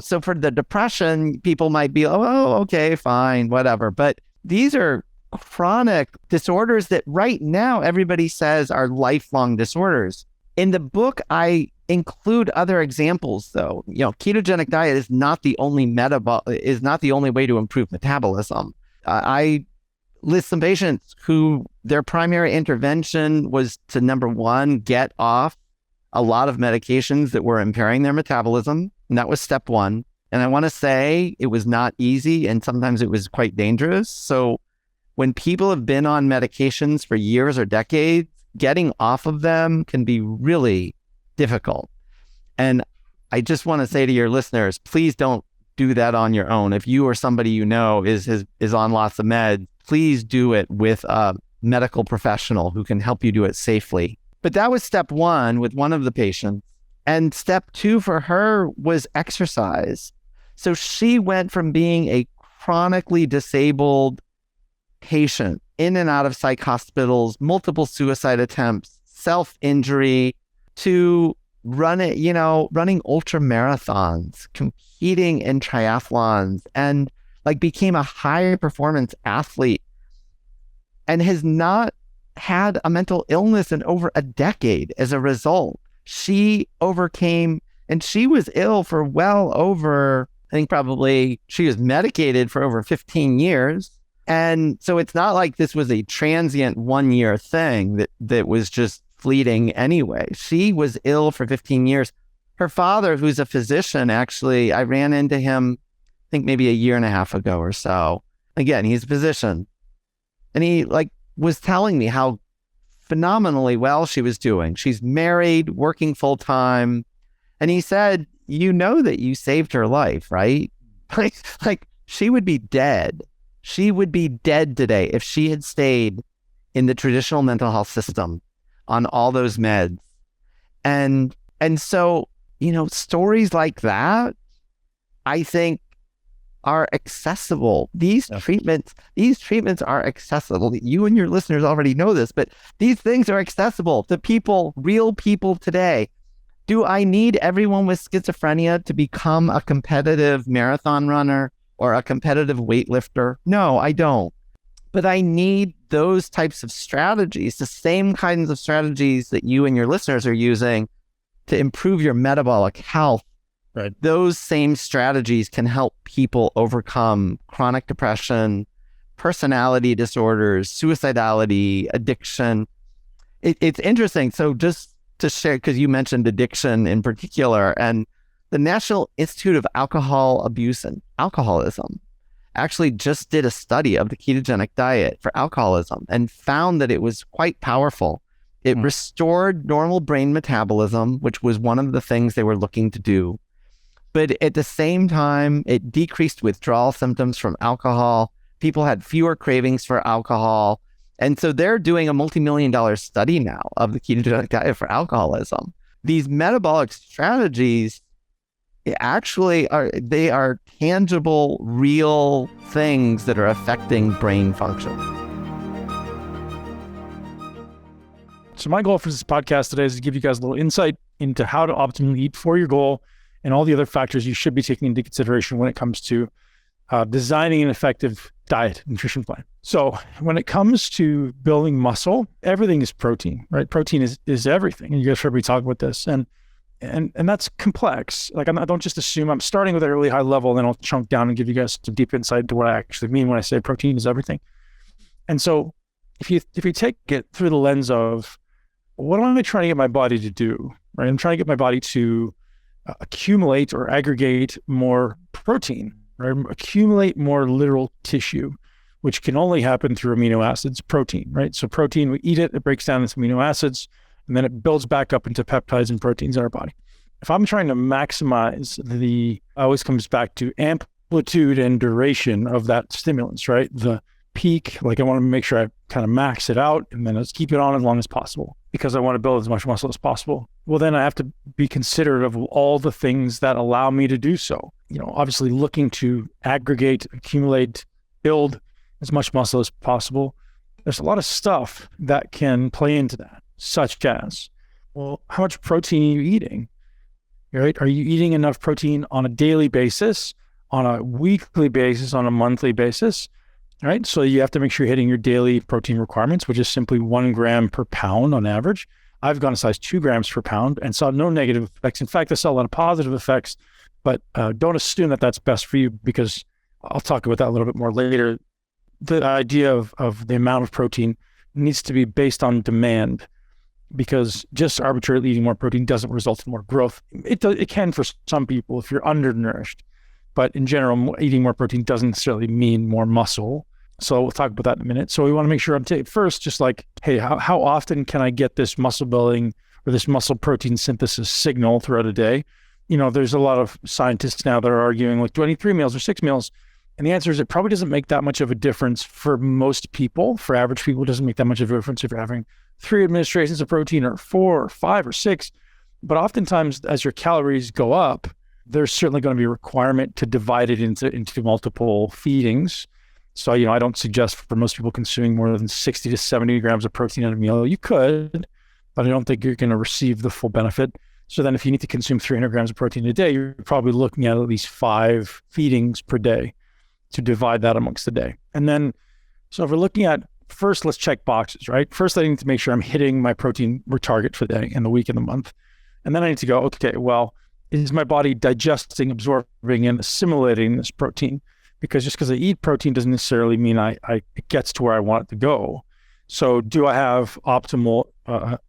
so for the depression, people might be, oh, okay, fine, whatever. But these are chronic disorders that right now everybody says are lifelong disorders. In the book, I include other examples, though. Ketogenic diet is not the only way to improve metabolism. I list some patients who their primary intervention was to, number one, get off a lot of medications that were impairing their metabolism. And that was step one. And I want to say it was not easy, and sometimes it was quite dangerous. So when people have been on medications for years or decades, getting off of them can be really difficult. And I just want to say to your listeners, please don't do that on your own. If you or somebody you know is on lots of meds, please do it with a medical professional who can help you do it safely. But that was step one with one of the patients. And step two for her was exercise. So she went from being a chronically disabled patient in and out of psych hospitals, multiple suicide attempts, self-injury, to running ultra marathons, competing in triathlons, and became a high performance athlete, and has not had a mental illness in over a decade as a result. She overcame, and she was ill for well over, I think probably she was medicated for over 15 years. And so it's not like this was a transient 1-year thing that was just fleeting anyway. She was ill for 15 years. Her father, who's a physician, actually, I ran into him, I think maybe a year and a half ago or so. Again, he's a physician. And he was telling me how phenomenally well she was doing. She's married, working full time. And he said, that you saved her life, right? She would be dead. She would be dead today if she had stayed in the traditional mental health system on all those meds. And so, stories like that, I think, are accessible. These treatments are accessible. You and your listeners already know this, but these things are accessible to people, real people today. Do I need everyone with schizophrenia to become a competitive marathon runner or a competitive weightlifter? No, I don't. But I need those types of strategies, the same kinds of strategies that you and your listeners are using to improve your metabolic health. Right. Those same strategies can help people overcome chronic depression, personality disorders, suicidality, addiction. It's interesting. So just to share, because you mentioned addiction in particular, and the National Institute of Alcohol Abuse and Alcoholism actually just did a study of the ketogenic diet for alcoholism and found that it was quite powerful. It restored normal brain metabolism, which was one of the things they were looking to do. But at the same time, it decreased withdrawal symptoms from alcohol. People had fewer cravings for alcohol. And so they're doing a multi-million-dollar study now of the ketogenic diet for alcoholism. These metabolic strategies actually are tangible, real things that are affecting brain function. So my goal for this podcast today is to give you guys a little insight into how to optimally eat for your goal and all the other factors you should be taking into consideration when it comes to designing an effective diet, nutrition plan. So when it comes to building muscle, everything is protein, right? Protein is everything. And you guys heard me talk about this. And that's complex. Like I don't just assume I'm starting with a really high level, and then I'll chunk down and give you guys some deep insight into what I actually mean when I say protein is everything. And so if you take it through the lens of what am I trying to get my body to do, right? I'm trying to get my body to accumulate or aggregate more protein, right? Accumulate more literal tissue, which can only happen through amino acids, protein, right? So protein, we eat it, it breaks down into amino acids, and then it builds back up into peptides and proteins in our body. If I'm trying to maximize always comes back to amplitude and duration of that stimulus, right? The peak, like I want to make sure I kind of max it out and then let's keep it on as long as possible because I want to build as much muscle as possible. Well, then I have to be considerate of all the things that allow me to do so. Obviously looking to aggregate, accumulate, build as much muscle as possible. There's a lot of stuff that can play into that, such as, well, how much protein are you eating? Right? Are you eating enough protein on a daily basis, on a weekly basis, on a monthly basis? Right? So you have to make sure you're hitting your daily protein requirements, which is simply 1 gram per pound on average. I've gone as size 2 grams per pound and saw no negative effects. In fact, I saw a lot of positive effects, but don't assume that that's best for you because I'll talk about that a little bit more later. The idea of the amount of protein needs to be based on demand because just arbitrarily eating more protein doesn't result in more growth. It can for some people if you're undernourished, but in general, eating more protein doesn't necessarily mean more muscle. So we'll talk about that in a minute. So we want to make sure I'm first, just like, hey, how often can I get this muscle building or this muscle protein synthesis signal throughout a day? There's a lot of scientists now that are arguing, like, do I need 3 meals or 6 meals? And the answer is it probably doesn't make that much of a difference for most people. For average people, it doesn't make that much of a difference if you're having 3 administrations of protein or 4 or 5 or 6. But oftentimes, as your calories go up, there's certainly going to be a requirement to divide it into multiple feedings. So, I don't suggest for most people consuming more than 60 to 70 grams of protein at a meal. You could, but I don't think you're going to receive the full benefit. So then if you need to consume 300 grams of protein a day, you're probably looking at least 5 feedings per day to divide that amongst the day. And then, so if we're looking at, first, let's check boxes, right? First, I need to make sure I'm hitting my protein target for the day and the week and the month. And then I need to go, okay, well, is my body digesting, absorbing, and assimilating this protein? Because just because I eat protein doesn't necessarily mean it gets to where I want it to go. So do I have optimal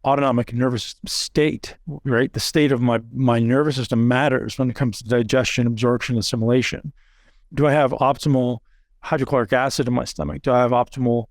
autonomic nervous state, right? The state of my nervous system matters when it comes to digestion, absorption, assimilation. Do I have optimal hydrochloric acid in my stomach? Do I have optimal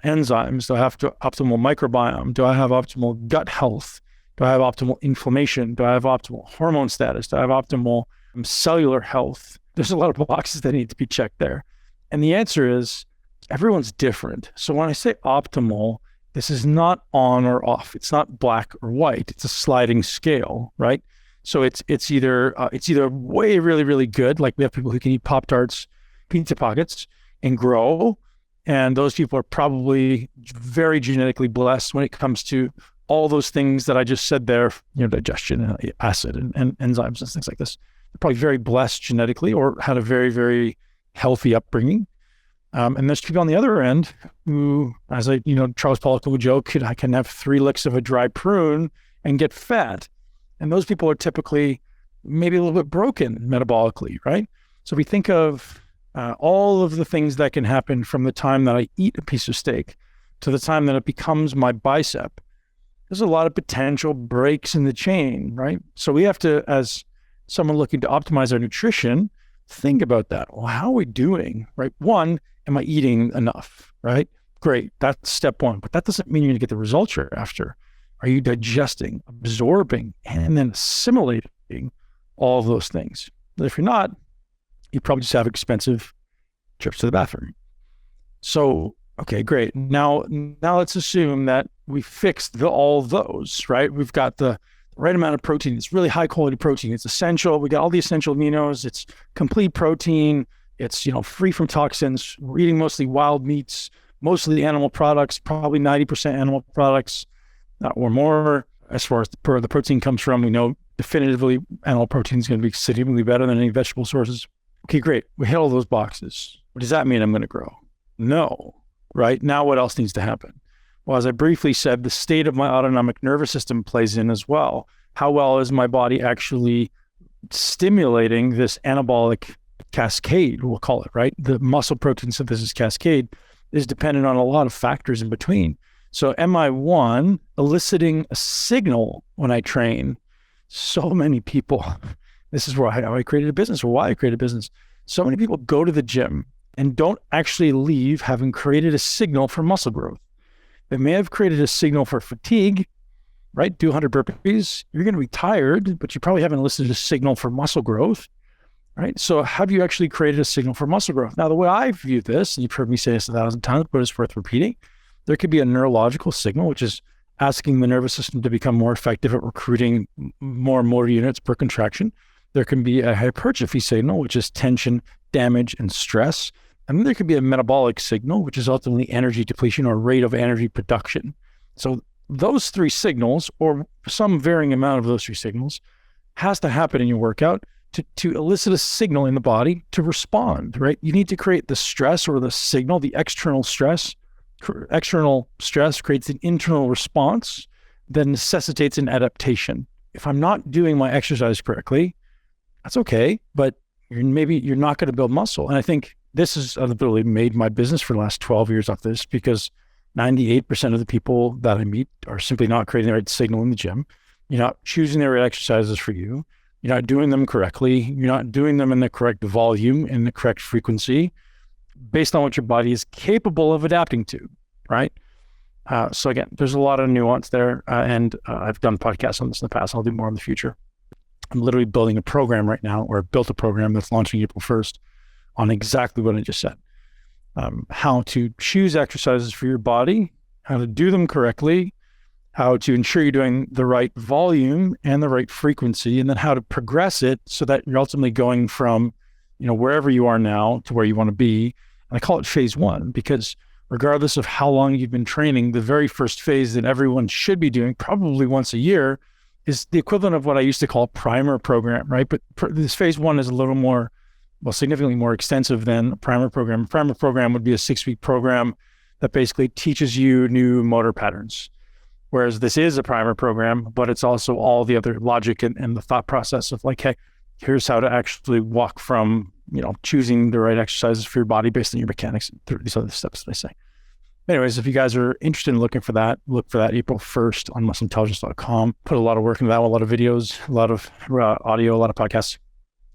enzymes? Do I have optimal microbiome? Do I have optimal gut health? Do I have optimal inflammation? Do I have optimal hormone status? Do I have optimal cellular health? There's a lot of boxes that need to be checked there. And the answer is everyone's different. So when I say optimal, this is not on or off. It's not black or white. It's a sliding scale, right? So it's either way really, really good, like we have people who can eat Pop-Tarts, pizza pockets, and grow. And those people are probably very genetically blessed when it comes to all those things that I just said there, digestion, acid, and enzymes and things like this. They're probably very blessed genetically or had a very, very healthy upbringing. And there's people on the other end who, as Charles Pakulski would joke, I can have 3 licks of a dry prune and get fat. And those people are typically maybe a little bit broken metabolically, right? So if we think of all of the things that can happen from the time that I eat a piece of steak to the time that it becomes my bicep, there's a lot of potential breaks in the chain, right? So we have to, as someone looking to optimize our nutrition, think about that. Well, how are we doing, right? 1, am I eating enough, right? Great, that's step 1, but that doesn't mean you're gonna get the results you're after. Are you digesting, absorbing, and then assimilating all of those things? But if you're not, you probably just have expensive trips to the bathroom. So, okay, great. Now let's assume that we fixed all those, right? We've got the right amount of protein. It's really high quality protein. It's essential. We got all the essential aminos. It's complete protein. It's, free from toxins. We're eating mostly wild meats, mostly animal products, probably 90% animal products or more. As far as the protein comes from, we know definitively animal protein is going to be significantly better than any vegetable sources. Okay, great. We hit all those boxes. What does that mean I'm going to grow? No, right? Now what else needs to happen? Well, as I briefly said, the state of my autonomic nervous system plays in as well. How well is my body actually stimulating this anabolic cascade, we'll call it, right? The muscle protein synthesis cascade is dependent on a lot of factors in between. So am I, one, eliciting a signal when I train? So many people, this is where I created a business, or why I created a business. So many people go to the gym and don't actually leave having created a signal for muscle growth. They may have created a signal for fatigue, right? Do 100 burpees. You're going to be tired, but you probably haven't elicited a signal for muscle growth, right? So have you actually created a signal for muscle growth? Now, the way I view this, and you've heard me say this 1,000 times, but it's worth repeating, there could be a neurological signal, which is asking the nervous system to become more effective at recruiting more motor units per contraction. There can be a hypertrophy signal, which is tension, damage, and stress. And then there could be a metabolic signal, which is ultimately energy depletion or rate of energy production. So those three signals, or some varying amount of those three signals, has to happen in your workout to elicit a signal in the body to respond, right? You need to create the stress or the signal, the external stress. External stress creates an internal response that necessitates an adaptation. If I'm not doing my exercise correctly, that's okay, but you're not going to build muscle. And I think this has literally made my business for the last 12 years off this, because 98% of the people that I meet are simply not creating the right signal in the gym. You're not choosing the right exercises for you. You're not doing them correctly. You're not doing them in the correct volume, in the correct frequency, based on what your body is capable of adapting to, right? So again, there's a lot of nuance there, and I've done podcasts on this in the past. I'll do more in the future. I'm literally building a program right now, or built a program that's launching April 1st on exactly what I just said. How to choose exercises for your body, how to do them correctly, how to ensure you're doing the right volume and the right frequency, and then how to progress it so that you're ultimately going from, wherever you are now to where you want to be. And I call it phase one, because regardless of how long you've been training, the very first phase that everyone should be doing, probably once a year, is the equivalent of what I used to call a primer program, right? But this phase one is a little more, significantly more extensive than a primer program. A primer program would be a 6-week program that basically teaches you new motor patterns. Whereas this is a primer program, but it's also all the other logic and the thought process of like, hey, here's how to actually walk from, choosing the right exercises for your body based on your mechanics, these other steps that I say. Anyways, if you guys are interested in looking for that, look for that April 1st on muscleintelligence.com. Put a lot of work into that, a lot of videos, a lot of audio, a lot of podcasts,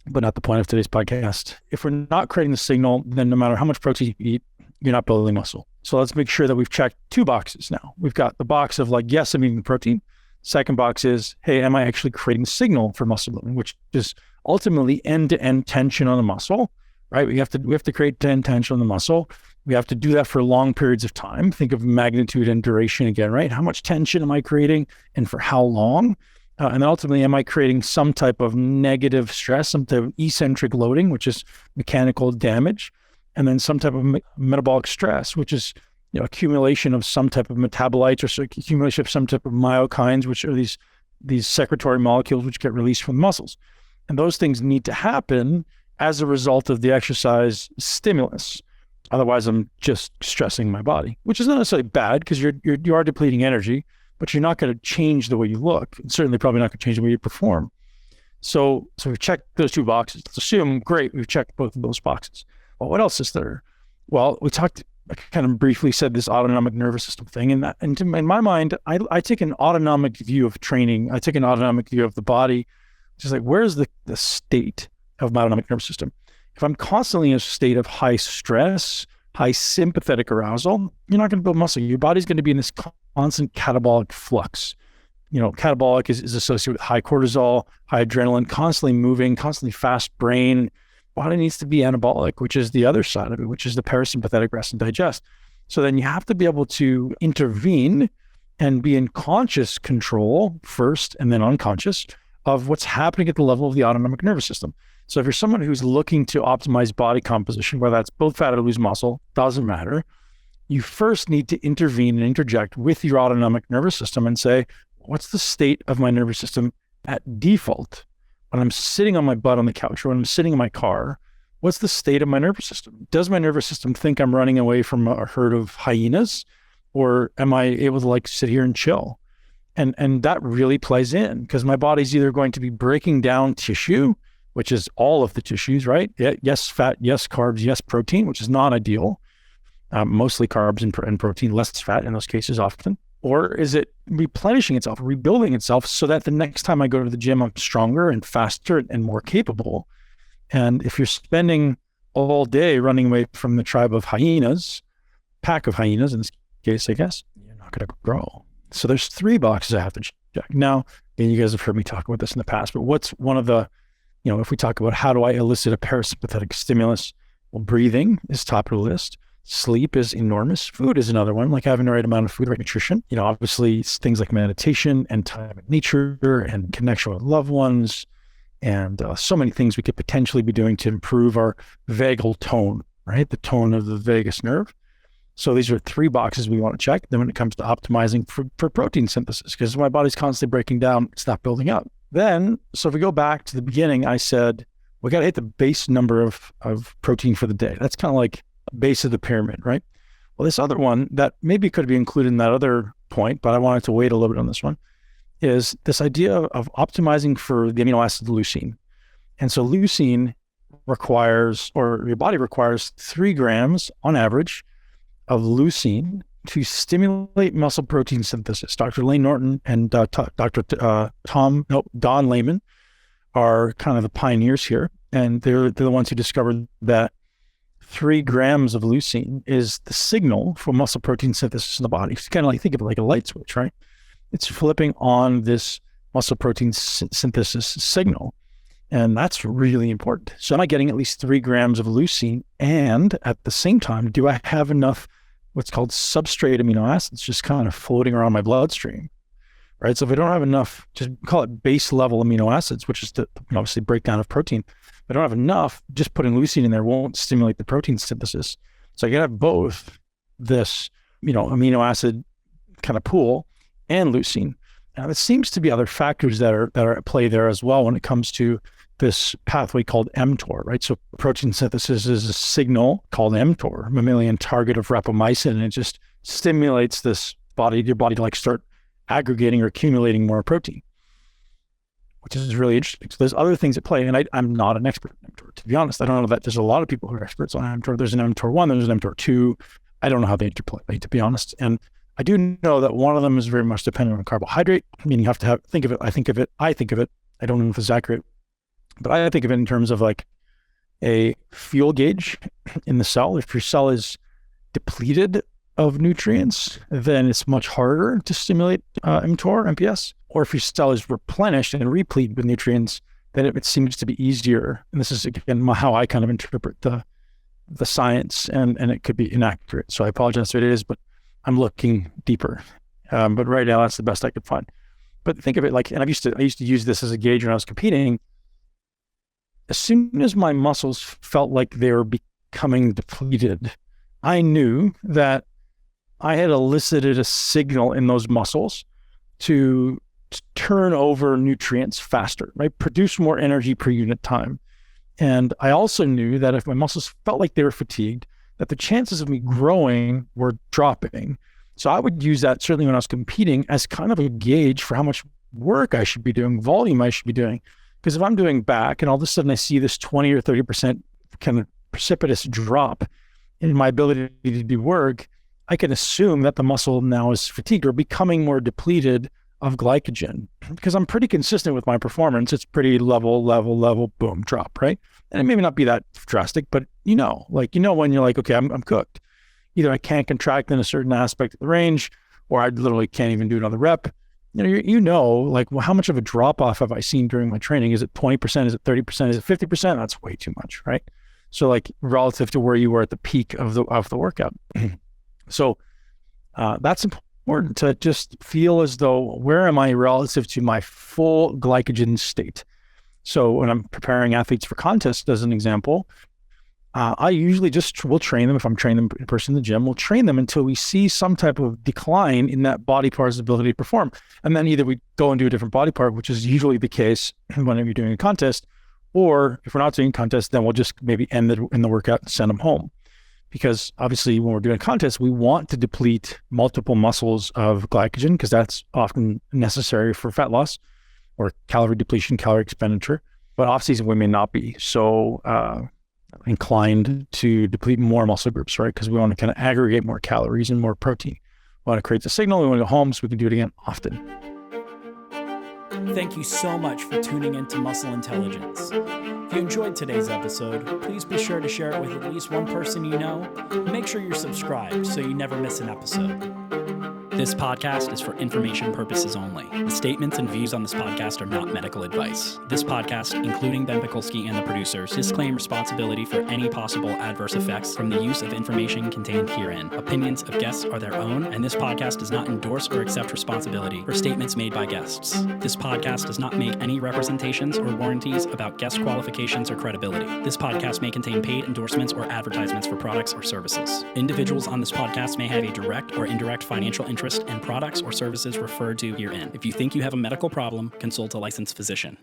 but not the point of today's podcast. If we're not creating the signal, then no matter how much protein you eat, you're not building muscle. So let's make sure that we've checked 2 boxes now. We've got the box of like, yes, I'm eating the protein. Second box is, hey, am I actually creating signal for muscle building, which is ultimately end-to-end tension on the muscle, right? We have to create tension on the muscle. We have to do that for long periods of time. Think of magnitude and duration again, right? How much tension am I creating and for how long? And then ultimately, am I creating some type of negative stress, some type of eccentric loading, which is mechanical damage, and then some type of metabolic stress, which is accumulation of some type of metabolites or accumulation of some type of myokines, which are these secretory molecules which get released from the muscles. And those things need to happen as a result of the exercise stimulus. Otherwise, I'm just stressing my body, which is not necessarily bad because you are depleting energy, but you're not going to change the way you look. And certainly probably not going to change the way you perform. So we've checked those 2 boxes. Let's assume, great, we've checked both of those boxes. Well, what else is there? Well, I kind of briefly said this autonomic nervous system thing. And in my mind, I take an autonomic view of training. I take an autonomic view of the body. It's just like, where's the state of my autonomic nervous system? If I'm constantly in a state of high stress, high sympathetic arousal, you're not going to build muscle. Your body's going to be in this constant catabolic flux. Catabolic is associated with high cortisol, high adrenaline, constantly moving, constantly fast brain. Body needs to be anabolic, which is the other side of it, which is the parasympathetic rest and digest. So then you have to be able to intervene and be in conscious control first and then unconscious of what's happening at the level of the autonomic nervous system. So if you're someone who's looking to optimize body composition, whether that's build fat or lose muscle, doesn't matter. You first need to intervene and interject with your autonomic nervous system and say, what's the state of my nervous system at default, when I'm sitting on my butt on the couch or when I'm sitting in my car, what's the state of my nervous system? Does my nervous system think I'm running away from a herd of hyenas, or am I able to like sit here and chill? And that really plays in, because my body's either going to be breaking down tissue, which is all of the tissues, right? Yes, fat, yes, carbs, yes, protein, which is not ideal. Mostly carbs and protein, less fat in those cases often. Or is it replenishing itself, rebuilding itself so that the next time I go to the gym, I'm stronger and faster and more capable? And if you're spending all day running away from the tribe of hyenas, pack of hyenas in this case, I guess, you're not going to grow. So there's 3 boxes I have to check. Now, and you guys have heard me talk about this in the past, but what's one of the, if we talk about how do I elicit a parasympathetic stimulus? Well, breathing is top of the list. Sleep is enormous. Food is another one, like having the right amount of food, right nutrition. Obviously things like meditation and time in nature and connection with loved ones, and so many things we could potentially be doing to improve our vagal tone, right? The tone of the vagus nerve. So these are 3 boxes we want to check. Then when it comes to optimizing for protein synthesis, because my body's constantly breaking down, it's not building up. Then, so if we go back to the beginning, I said, we got to hit the base number of protein for the day. That's kind of like base of the pyramid, right? Well, this other one that maybe could be included in that other point, but I wanted to wait a little bit on this one, is this idea of optimizing for the amino acid leucine. And so leucine requires, or your body requires 3 grams on average of leucine to stimulate muscle protein synthesis. Dr. Lane Norton and Don Layman are kind of the pioneers here. And they're the ones who discovered that 3 grams of leucine is the signal for muscle protein synthesis in the body. It's kind of like, think of it like a light switch, right? It's flipping on this muscle protein synthesis signal. And that's really important. So am I getting at least 3 grams of leucine? And at the same time, do I have enough what's called substrate amino acids just kind of floating around my bloodstream, right? So if I don't have enough, just call it base level amino acids, which is the obviously breakdown of protein. If I don't have enough, just putting leucine in there won't stimulate the protein synthesis. So I can have both this, amino acid kind of pool and leucine. Now, there seems to be other factors that are at play there as well when it comes to this pathway called mTOR, right? So protein synthesis is a signal called mTOR, mammalian target of rapamycin, and it just stimulates your body to like start aggregating or accumulating more protein, which is really interesting. So there's other things at play, and I'm not an expert in mTOR. To be honest, I don't know that there's a lot of people who are experts on mTOR. There's an mTOR 1, there's an mTOR 2. I don't know how they interplay, to be honest. And I do know that one of them is very much dependent on carbohydrate. I mean, you have to think of it. I think of it. I don't know if it's accurate, but I think of it in terms of like a fuel gauge in the cell. If your cell is depleted of nutrients, then it's much harder to stimulate mTOR, MPS. Or if your cell is replenished and replete with nutrients, then it seems to be easier. And this is, again, how I kind of interpret the science, and it could be inaccurate. So I apologize if it is, but I'm looking deeper. But right now, that's the best I could find. But think of it like, and I used to use this as a gauge when I was competing. As soon as my muscles felt like they were becoming depleted, I knew that I had elicited a signal in those muscles to turn over nutrients faster, right? Produce more energy per unit time. And I also knew that if my muscles felt like they were fatigued, that the chances of me growing were dropping. So I would use that certainly when I was competing as kind of a gauge for how much work I should be doing, volume I should be doing. Because if I'm doing back and all of a sudden I see this 20 or 30% kind of precipitous drop in my ability to do work, I can assume that the muscle now is fatigued or becoming more depleted of glycogen. Because I'm pretty consistent with my performance. It's pretty level, boom, drop, right? And it may not be that drastic, but when you're like, okay, I'm cooked. Either I can't contract in a certain aspect of the range, or I literally can't even do another rep. How much of a drop off have I seen during my training? Is it 20%? Is it 30%? Is it 50%? That's way too much, right? So like relative to where you were at the peak of the workout. So that's important to just feel as though, where am I relative to my full glycogen state? So when I'm preparing athletes for contests, as an example, I usually will train them. If I'm training them in person in the gym, we'll train them until we see some type of decline in that body part's ability to perform. And then either we go and do a different body part, which is usually the case whenever you're doing a contest, or if we're not doing a contest, then we'll just maybe end in the workout and send them home. Because obviously when we're doing a contest, we want to deplete multiple muscles of glycogen because that's often necessary for fat loss or calorie depletion, calorie expenditure. But off season, we may not be so inclined to deplete more muscle groups, right? Because we want to kind of aggregate more calories and more protein. We want to create the signal. We want to go home so we can do it again often. Thank you so much for tuning into Muscle Intelligence. If you enjoyed today's episode, please be sure to share it with at least one person you know. Make sure you're subscribed so you never miss an episode. This podcast is for information purposes only. The statements and views on this podcast are not medical advice. This podcast, including Ben Pakulski and the producers, disclaim responsibility for any possible adverse effects from the use of information contained herein. Opinions of guests are their own, and this podcast does not endorse or accept responsibility for statements made by guests. This podcast does not make any representations or warranties about guest qualifications or credibility. This podcast may contain paid endorsements or advertisements for products or services. Individuals on this podcast may have a direct or indirect financial interest in products or services referred to herein. If you think you have a medical problem, consult a licensed physician.